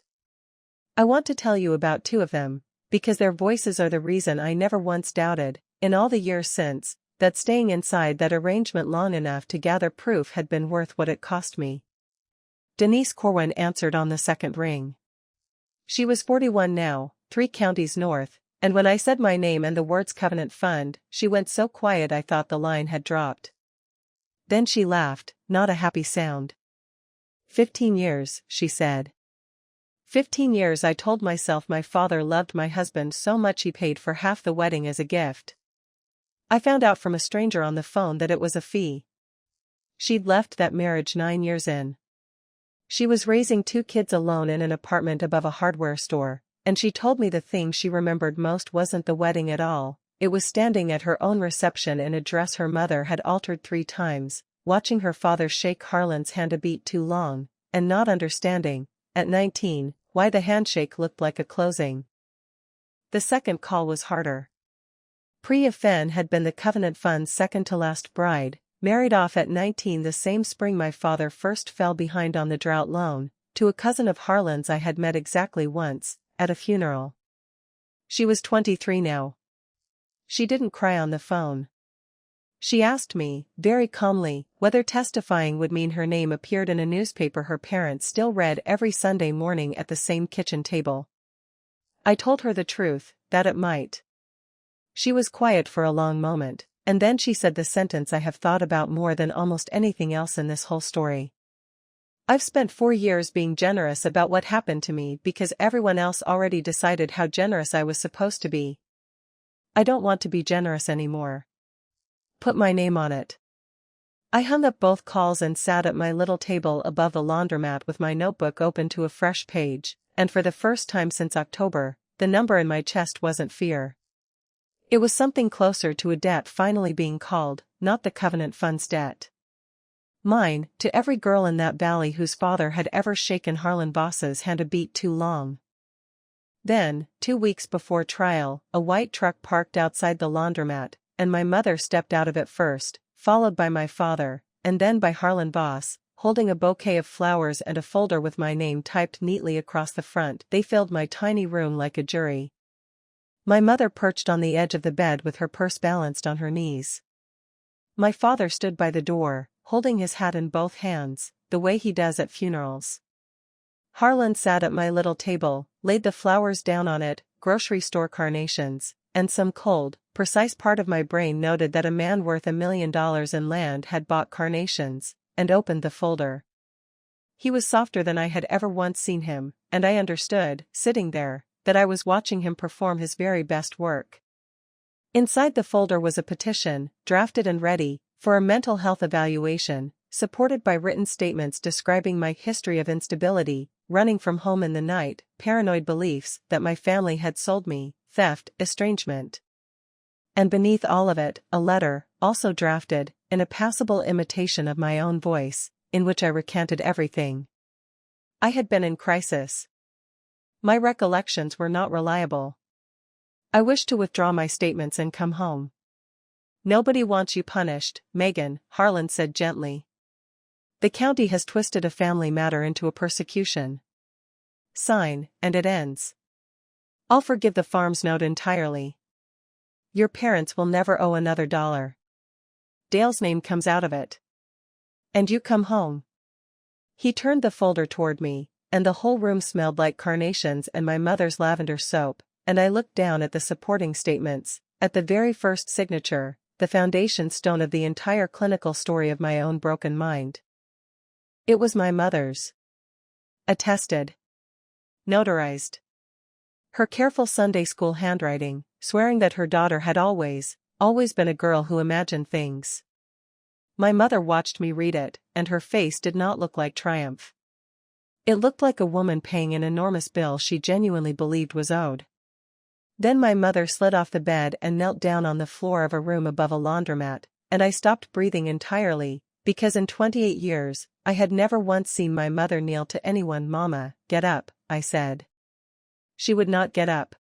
I want to tell you about two of them, because their voices are the reason I never once doubted, in all the years since, that staying inside that arrangement long enough to gather proof had been worth what it cost me. Denise Corwin answered on the second ring. She was 41 now, 3 counties north, and when I said my name and the words Covenant Fund, she went so quiet I thought the line had dropped. Then she laughed, not a happy sound. 15 years, she said. 15 years I told myself my father loved my husband so much he paid for half the wedding as a gift. I found out from a stranger on the phone that it was a fee. She'd left that marriage 9 years in. She was raising 2 kids alone in an apartment above a hardware store, and she told me the thing she remembered most wasn't the wedding at all, it was standing at her own reception in a dress her mother had altered 3 times, watching her father shake Harlan's hand a beat too long, and not understanding, at 19, why the handshake looked like a closing. The second call was harder. Priya Fenn had been the Covenant Fund's second-to-last bride, married off at 19 the same spring my father first fell behind on the drought loan, to a cousin of Harlan's I had met exactly once, at a funeral. She was 23 now. She didn't cry on the phone. She asked me, very calmly, whether testifying would mean her name appeared in a newspaper her parents still read every Sunday morning at the same kitchen table. I told her the truth, that it might. She was quiet for a long moment, and then she said the sentence I have thought about more than almost anything else in this whole story. I've spent 4 years being generous about what happened to me because everyone else already decided how generous I was supposed to be. I don't want to be generous anymore. Put my name on it. I hung up both calls and sat at my little table above the laundromat with my notebook open to a fresh page, and for the first time since October, the number in my chest wasn't fear. It was something closer to a debt finally being called, not the Covenant Fund's debt. Mine, to every girl in that valley whose father had ever shaken Harlan Voss's hand a beat too long. Then, 2 weeks before trial, a white truck parked outside the laundromat, and my mother stepped out of it first, followed by my father, and then by Harlan Voss, holding a bouquet of flowers and a folder with my name typed neatly across the front. They filled my tiny room like a jury. My mother perched on the edge of the bed with her purse balanced on her knees. My father stood by the door, holding his hat in both hands, the way he does at funerals. Harlan sat at my little table, laid the flowers down on it, grocery store carnations, and some cold, precise part of my brain noted that a man worth $1 million in land had bought carnations, and opened the folder. He was softer than I had ever once seen him, and I understood, sitting there, that I was watching him perform his very best work. Inside the folder was a petition, drafted and ready, for a mental health evaluation, supported by written statements describing my history of instability, running from home in the night, paranoid beliefs that my family had sold me, theft, estrangement. And beneath all of it, a letter, also drafted, in a passable imitation of my own voice, in which I recanted everything. I had been in crisis. My recollections were not reliable. I wished to withdraw my statements and come home. Nobody wants you punished, Megan, Harlan said gently. The county has twisted a family matter into a persecution. Sign, and it ends. I'll forgive the farm's note entirely. Your parents will never owe another dollar. Dale's name comes out of it. And you come home. He turned the folder toward me, and the whole room smelled like carnations and my mother's lavender soap, and I looked down at the supporting statements, at the very first signature, the foundation stone of the entire clinical story of my own broken mind. It was my mother's. Attested. Notarized. Her careful Sunday school handwriting, swearing that her daughter had always been a girl who imagined things. My mother watched me read it, and her face did not look like triumph. It looked like a woman paying an enormous bill she genuinely believed was owed. Then my mother slid off the bed and knelt down on the floor of a room above a laundromat, and I stopped breathing entirely, because in 28 years, I had never once seen my mother kneel to anyone. Mama, get up, I said. She would not get up.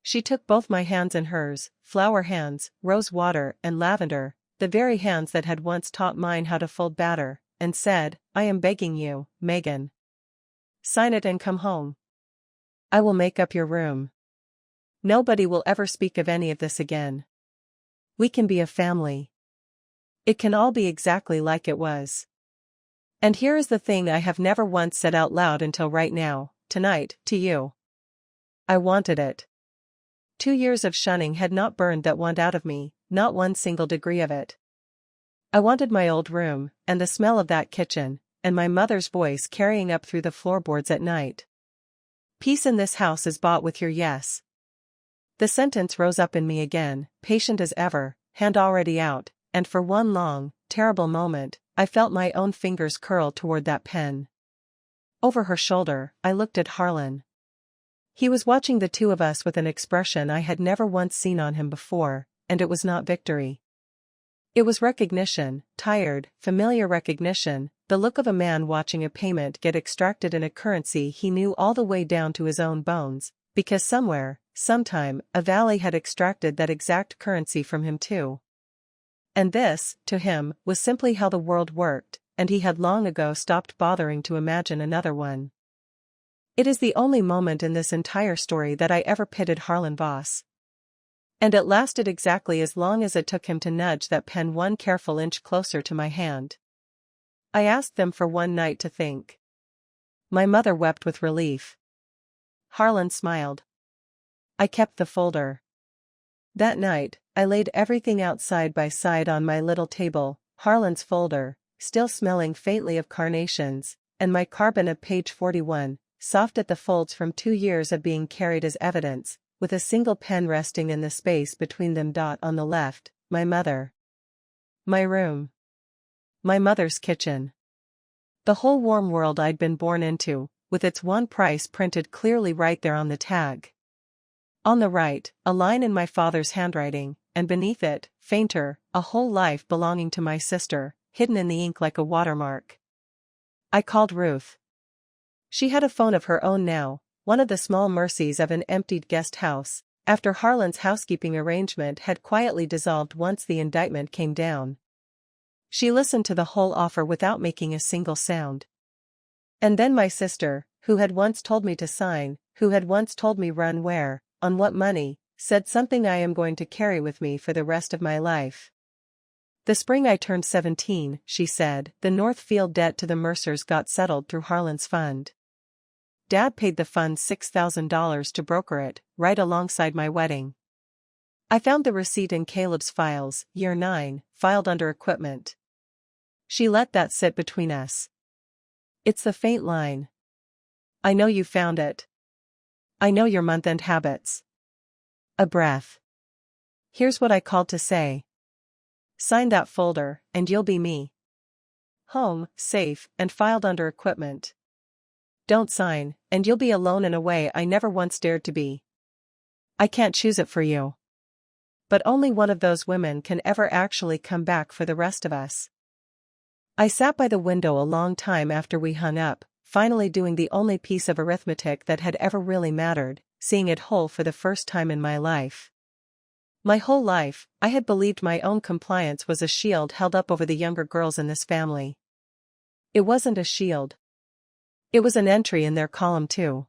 She took both my hands in hers, flower hands, rose water and lavender, the very hands that had once taught mine how to fold batter, and said, "I am begging you, Megan. Sign it and come home. I will make up your room. Nobody will ever speak of any of this again. We can be a family. It can all be exactly like it was." And here is the thing I have never once said out loud until right now, tonight, to you. I wanted it. 2 years of shunning had not burned that want out of me, not one single degree of it. I wanted my old room, and the smell of that kitchen, and my mother's voice carrying up through the floorboards at night. Peace in this house is bought with your yes. The sentence rose up in me again, patient as ever, hand already out, and for one long, terrible moment, I felt my own fingers curl toward that pen. Over her shoulder, I looked at Harlan. He was watching the two of us with an expression I had never once seen on him before, and it was not victory. It was recognition, tired, familiar recognition, the look of a man watching a payment get extracted in a currency he knew all the way down to his own bones, because somewhere, sometime, a valley had extracted that exact currency from him too. And this, to him, was simply how the world worked, and he had long ago stopped bothering to imagine another one. It is the only moment in this entire story that I ever pitied Harlan Voss. And it lasted exactly as long as it took him to nudge that pen one careful inch closer to my hand. I asked them for one night to think. My mother wept with relief. Harlan smiled. I kept the folder. That night, I laid everything out side by side on my little table, Harlan's folder, still smelling faintly of carnations, and my carbon of page 41, soft at the folds from 2 years of being carried as evidence, with a single pen resting in the space between them. On the left, my mother. My room. My mother's kitchen. The whole warm world I'd been born into, with its one price printed clearly right there on the tag. On the right, a line in my father's handwriting, and beneath it, fainter, a whole life belonging to my sister, hidden in the ink like a watermark. I called Ruth. She had a phone of her own now, one of the small mercies of an emptied guest house, after Harlan's housekeeping arrangement had quietly dissolved once the indictment came down. She listened to the whole offer without making a single sound. And then my sister, who had once told me to sign, who had once told me run where, on what money, said something I am going to carry with me for the rest of my life. The spring I turned 17, she said, the Northfield debt to the Mercers got settled through Harlan's fund. Dad paid the fund $6,000 to broker it, right alongside my wedding. I found the receipt in Caleb's files, year 9, filed under equipment. She let that sit between us. It's the faint line. I know you found it. I know your month-end habits. A breath. Here's what I called to say. Sign that folder, and you'll be me. Home, safe, and filed under equipment. Don't sign, and you'll be alone in a way I never once dared to be. I can't choose it for you. But only one of those women can ever actually come back for the rest of us. I sat by the window a long time after we hung up, finally doing the only piece of arithmetic that had ever really mattered, seeing it whole for the first time in my life. My whole life, I had believed my own compliance was a shield held up over the younger girls in this family. It wasn't a shield. It was an entry in their column too.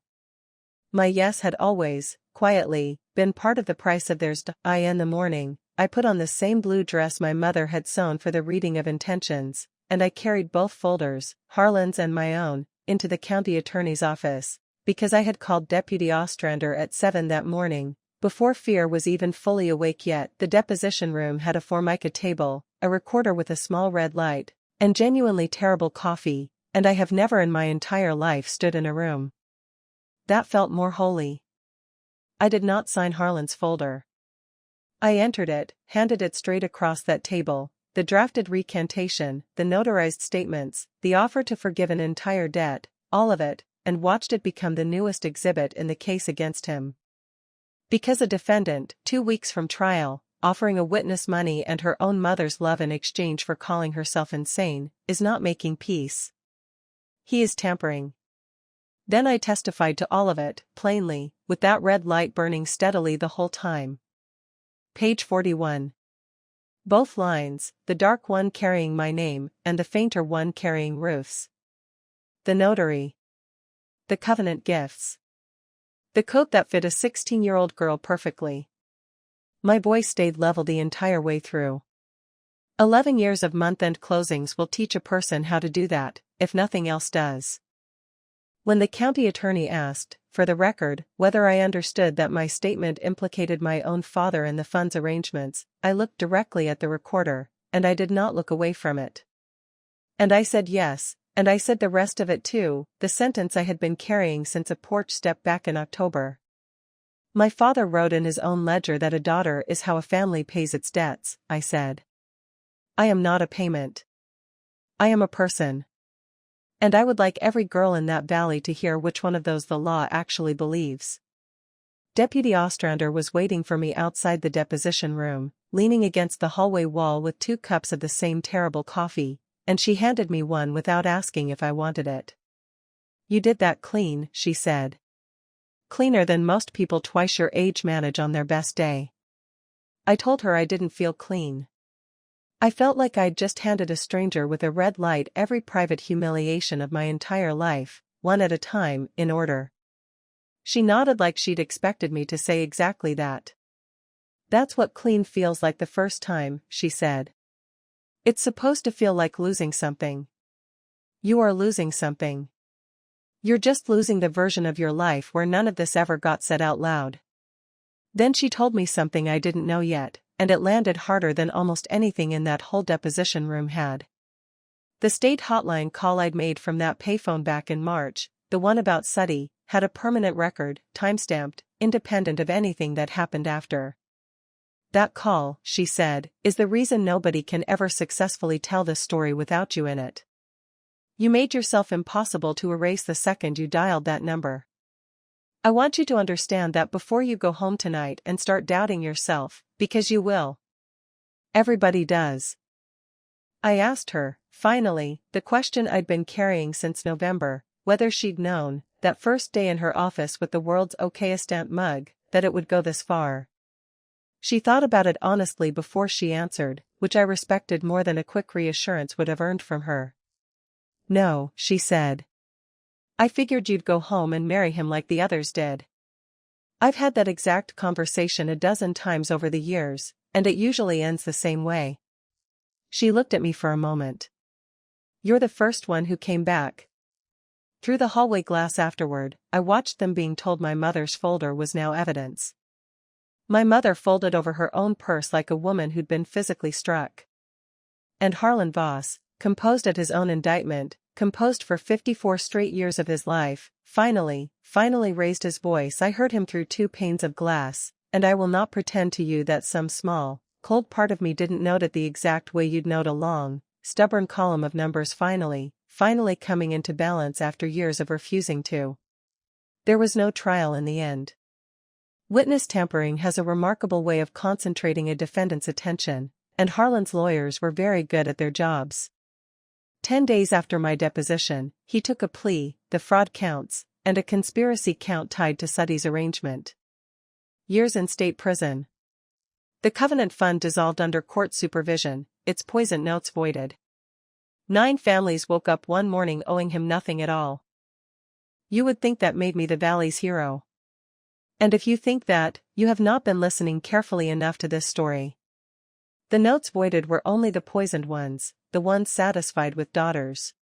My yes had always, quietly, been part of the price of theirs. In the morning, I put on the same blue dress my mother had sewn for the reading of intentions, and I carried both folders, Harlan's and my own, into the county attorney's office, because I had called Deputy Ostrander at 7 that morning, before Fear was even fully awake yet. The deposition room had a formica table, a recorder with a small red light, and genuinely terrible coffee, and I have never in my entire life stood in a room that felt more holy. I did not sign Harlan's folder. I entered it, handed it straight across that table, the drafted recantation, the notarized statements, the offer to forgive an entire debt, all of it, and watched it become the newest exhibit in the case against him. Because a defendant, 2 weeks from trial, offering a witness money and her own mother's love in exchange for calling herself insane, is not making peace. He is tampering. Then I testified to all of it, plainly, with that red light burning steadily the whole time. Page 41. Both lines, the dark one carrying my name and the fainter one carrying Ruth's. The notary. The covenant gifts. The coat that fit a 16-year-old girl perfectly. My voice stayed level the entire way through. 11 years of month-end closings will teach a person how to do that, if nothing else does. When the county attorney asked, for the record, whether I understood that my statement implicated my own father in the funds arrangements, I looked directly at the recorder, and I did not look away from it. And I said yes, and I said the rest of it too, the sentence I had been carrying since a porch step back in October. My father wrote in his own ledger that a daughter is how a family pays its debts, I said. I am not a payment. I am a person. And I would like every girl in that valley to hear which one of those the law actually believes. Deputy Ostrander was waiting for me outside the deposition room, leaning against the hallway wall with 2 cups of the same terrible coffee, and she handed me one without asking if I wanted it. You did that clean, she said. Cleaner than most people twice your age manage on their best day. I told her I didn't feel clean. I felt like I'd just handed a stranger with a red light every private humiliation of my entire life, one at a time, in order. She nodded like she'd expected me to say exactly that. That's what clean feels like the first time, she said. It's supposed to feel like losing something. You are losing something. You're just losing the version of your life where none of this ever got said out loud. Then she told me something I didn't know yet, and it landed harder than almost anything in that whole deposition room had. The state hotline call I'd made from that payphone back in March, the one about Suddy, had a permanent record, time-stamped, independent of anything that happened after. That call, she said, is the reason nobody can ever successfully tell this story without you in it. You made yourself impossible to erase the second you dialed that number. I want you to understand that before you go home tonight and start doubting yourself, because you will. Everybody does. I asked her, finally, the question I'd been carrying since November, whether she'd known, that first day in her office with the world's okayest aunt mug, that it would go this far. She thought about it honestly before she answered, which I respected more than a quick reassurance would have earned from her. No, she said. I figured you'd go home and marry him like the others did. I've had that exact conversation a dozen times over the years, and it usually ends the same way. She looked at me for a moment. You're the first one who came back. Through the hallway glass afterward, I watched them being told my mother's folder was now evidence. My mother folded over her own purse like a woman who'd been physically struck. And Harlan Voss, composed at his own indictment, composed for 54 straight years of his life, finally raised his voice. I heard him through 2 panes of glass, and I will not pretend to you that some small, cold part of me didn't note it the exact way you'd note a long, stubborn column of numbers finally coming into balance after years of refusing to. There was no trial in the end. Witness tampering has a remarkable way of concentrating a defendant's attention, and Harlan's lawyers were very good at their jobs. 10 days after my deposition, he took a plea, the fraud counts, and a conspiracy count tied to Suddy's arrangement. Years in state prison. The Covenant Fund dissolved under court supervision, its poison notes voided. 9 families woke up one morning owing him nothing at all. You would think that made me the Valley's hero. And if you think that, you have not been listening carefully enough to this story. The notes voided were only the poisoned ones, the ones satisfied with daughters.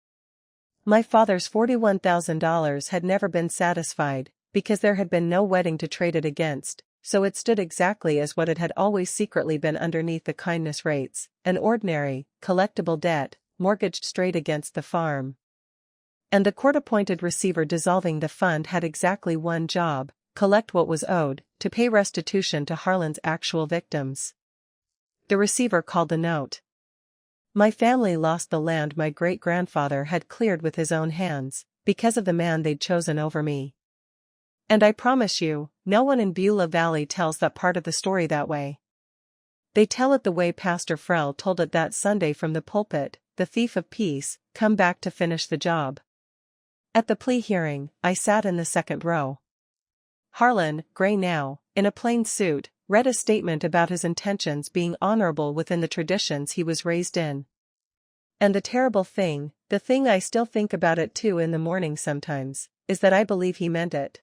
My father's $41,000 had never been satisfied, because there had been no wedding to trade it against, so it stood exactly as what it had always secretly been underneath the kindness rates, an ordinary, collectible debt, mortgaged straight against the farm. And the court-appointed receiver dissolving the fund had exactly one job: collect what was owed, to pay restitution to Harlan's actual victims. The receiver called the note. My family lost the land my great-grandfather had cleared with his own hands, because of the man they'd chosen over me. And I promise you, no one in Beulah Valley tells that part of the story that way. They tell it the way Pastor Frell told it that Sunday from the pulpit, the thief of peace, come back to finish the job. At the plea hearing, I sat in the second row. Harlan, gray now, in a plain suit, read a statement about his intentions being honorable within the traditions he was raised in. And the terrible thing, the thing I still think about at 2 in the morning sometimes, is that I believe he meant it.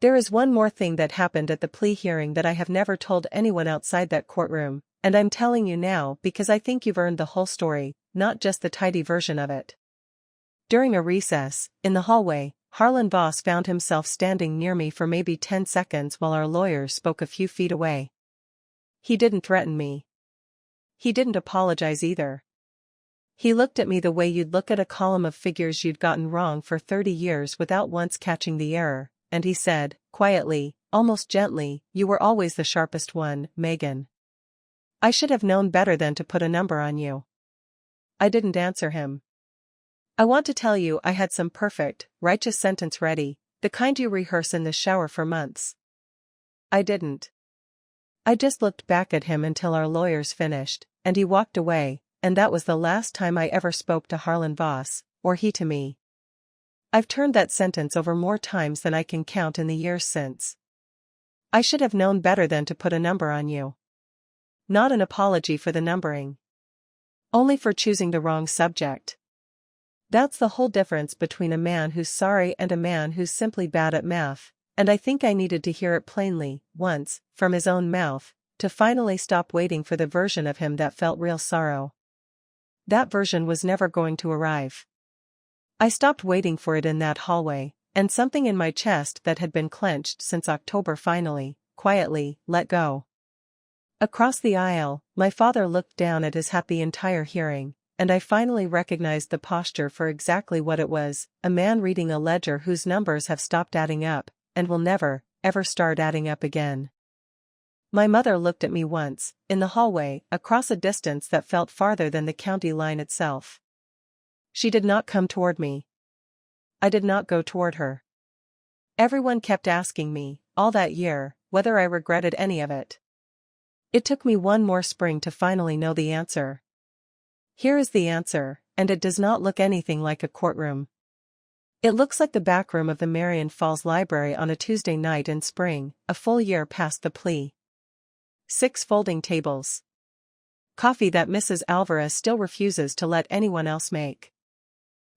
There is one more thing that happened at the plea hearing that I have never told anyone outside that courtroom, and I'm telling you now because I think you've earned the whole story, not just the tidy version of it. During a recess, in the hallway, Harlan Voss found himself standing near me for maybe 10 seconds while our lawyers spoke a few feet away. He didn't threaten me. He didn't apologize either. He looked at me the way you'd look at a column of figures you'd gotten wrong for 30 years without once catching the error, and he said, quietly, almost gently, "You were always the sharpest one, Megan. I should have known better than to put a number on you." I didn't answer him. I want to tell you I had some perfect, righteous sentence ready, the kind you rehearse in the shower for months. I didn't. I just looked back at him until our lawyers finished, and he walked away, and that was the last time I ever spoke to Harlan Voss, or he to me. I've turned that sentence over more times than I can count in the years since. I should have known better than to put a number on you. Not an apology for the numbering. Only for choosing the wrong subject. That's the whole difference between a man who's sorry and a man who's simply bad at math, and I think I needed to hear it plainly, once, from his own mouth, to finally stop waiting for the version of him that felt real sorrow. That version was never going to arrive. I stopped waiting for it in that hallway, and something in my chest that had been clenched since October finally, quietly, let go. Across the aisle, my father looked down at his hat the entire hearing, and I finally recognized the posture for exactly what it was, a man reading a ledger whose numbers have stopped adding up, and will never, ever start adding up again. My mother looked at me once, in the hallway, across a distance that felt farther than the county line itself. She did not come toward me. I did not go toward her. Everyone kept asking me, all that year, whether I regretted any of it. It took me one more spring to finally know the answer. Here is the answer, and it does not look anything like a courtroom. It looks like the back room of the Marion Falls Library on a Tuesday night in spring, a full year past the plea. 6 folding tables. Coffee that Mrs. Alvarez still refuses to let anyone else make.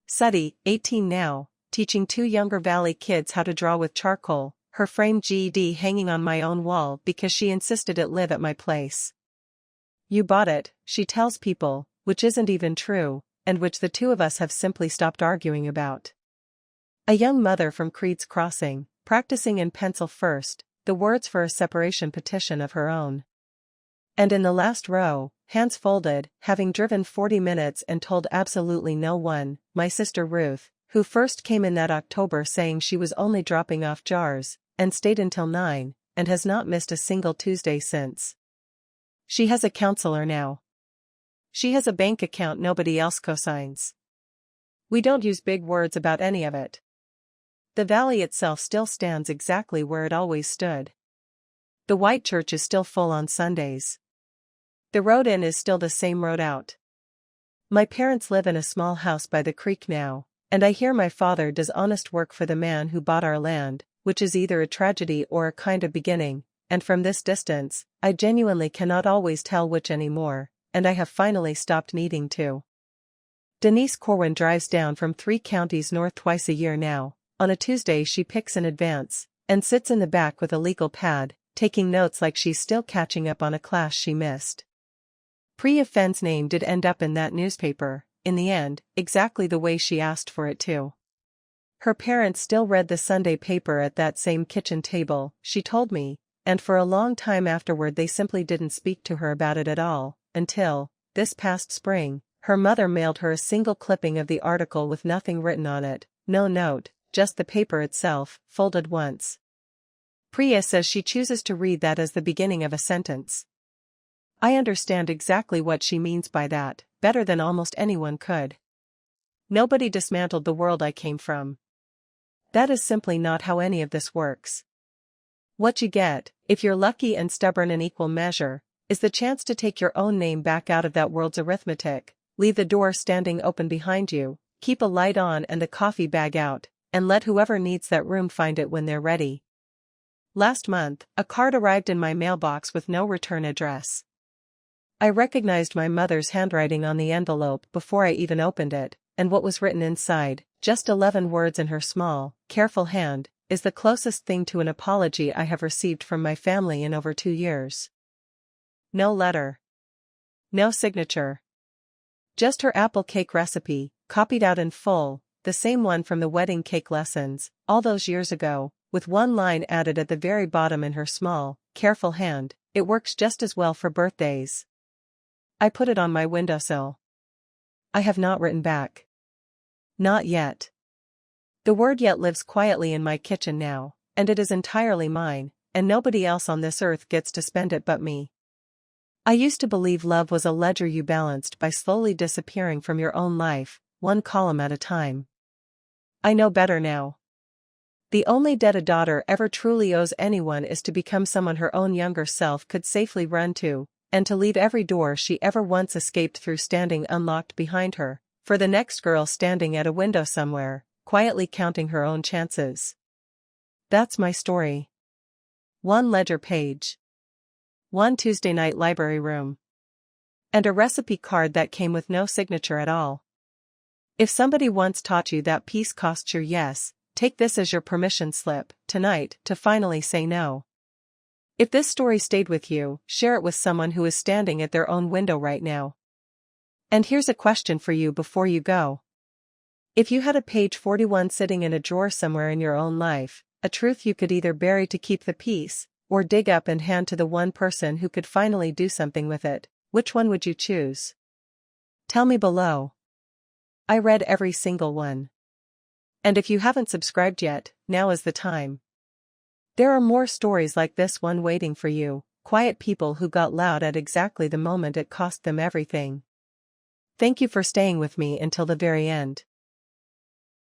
Suddy, 18 now, teaching 2 younger Valley kids how to draw with charcoal, her framed GED hanging on my own wall because she insisted it live at my place. You bought it, she tells people, which isn't even true, and which the 2 of us have simply stopped arguing about. A young mother from Creed's Crossing, practicing in pencil first, the words for a separation petition of her own. And in the last row, hands folded, having driven 40 minutes and told absolutely no one, my sister Ruth, who first came in that October saying she was only dropping off jars, and stayed until 9, and has not missed a single Tuesday since. She has a counselor now. She has a bank account nobody else cosigns. We don't use big words about any of it. The valley itself still stands exactly where it always stood. The white church is still full on Sundays. The road in is still the same road out. My parents live in a small house by the creek now, and I hear my father does honest work for the man who bought our land, which is either a tragedy or a kind of beginning, and from this distance, I genuinely cannot always tell which anymore, and I have finally stopped needing to. Denise Corwin drives down from 3 counties north twice a year now. On a Tuesday she picks in advance, and sits in the back with a legal pad, taking notes like she's still catching up on a class she missed. Priya Fenn's name did end up in that newspaper, in the end, exactly the way she asked for it to. Her parents still read the Sunday paper at that same kitchen table, she told me, and for a long time afterward they simply didn't speak to her about it at all, until, this past spring, her mother mailed her a single clipping of the article with nothing written on it, no note, just the paper itself, folded once. Priya says she chooses to read that as the beginning of a sentence. I understand exactly what she means by that, better than almost anyone could. Nobody dismantled the world I came from. That is simply not how any of this works. What you get, if you're lucky and stubborn in equal measure, is the chance to take your own name back out of that world's arithmetic, leave the door standing open behind you, keep a light on and the coffee bag out, and let whoever needs that room find it when they're ready. Last month, a card arrived in my mailbox with no return address. I recognized my mother's handwriting on the envelope before I even opened it, and what was written inside, just 11 words in her small, careful hand, is the closest thing to an apology I have received from my family in over 2 years. No letter. No signature. Just her apple cake recipe, copied out in full, the same one from the wedding cake lessons, all those years ago, with one line added at the very bottom in her small, careful hand. It works just as well for birthdays. I put it on my windowsill. I have not written back. Not yet. The word yet lives quietly in my kitchen now, and it is entirely mine, and nobody else on this earth gets to spend it but me. I used to believe love was a ledger you balanced by slowly disappearing from your own life, one column at a time. I know better now. The only debt a daughter ever truly owes anyone is to become someone her own younger self could safely run to, and to leave every door she ever once escaped through standing unlocked behind her, for the next girl standing at a window somewhere, quietly counting her own chances. That's my story. One ledger page. One Tuesday night library room. And a recipe card that came with no signature at all. If somebody once taught you that peace costs your yes, take this as your permission slip, tonight, to finally say no. If this story stayed with you, share it with someone who is standing at their own window right now. And here's a question for you before you go. If you had a page 41 sitting in a drawer somewhere in your own life, a truth you could either bury to keep the peace, or dig up and hand to the one person who could finally do something with it, which one would you choose? Tell me below. I read every single one. And if you haven't subscribed yet, now is the time. There are more stories like this one waiting for you, quiet people who got loud at exactly the moment it cost them everything. Thank you for staying with me until the very end.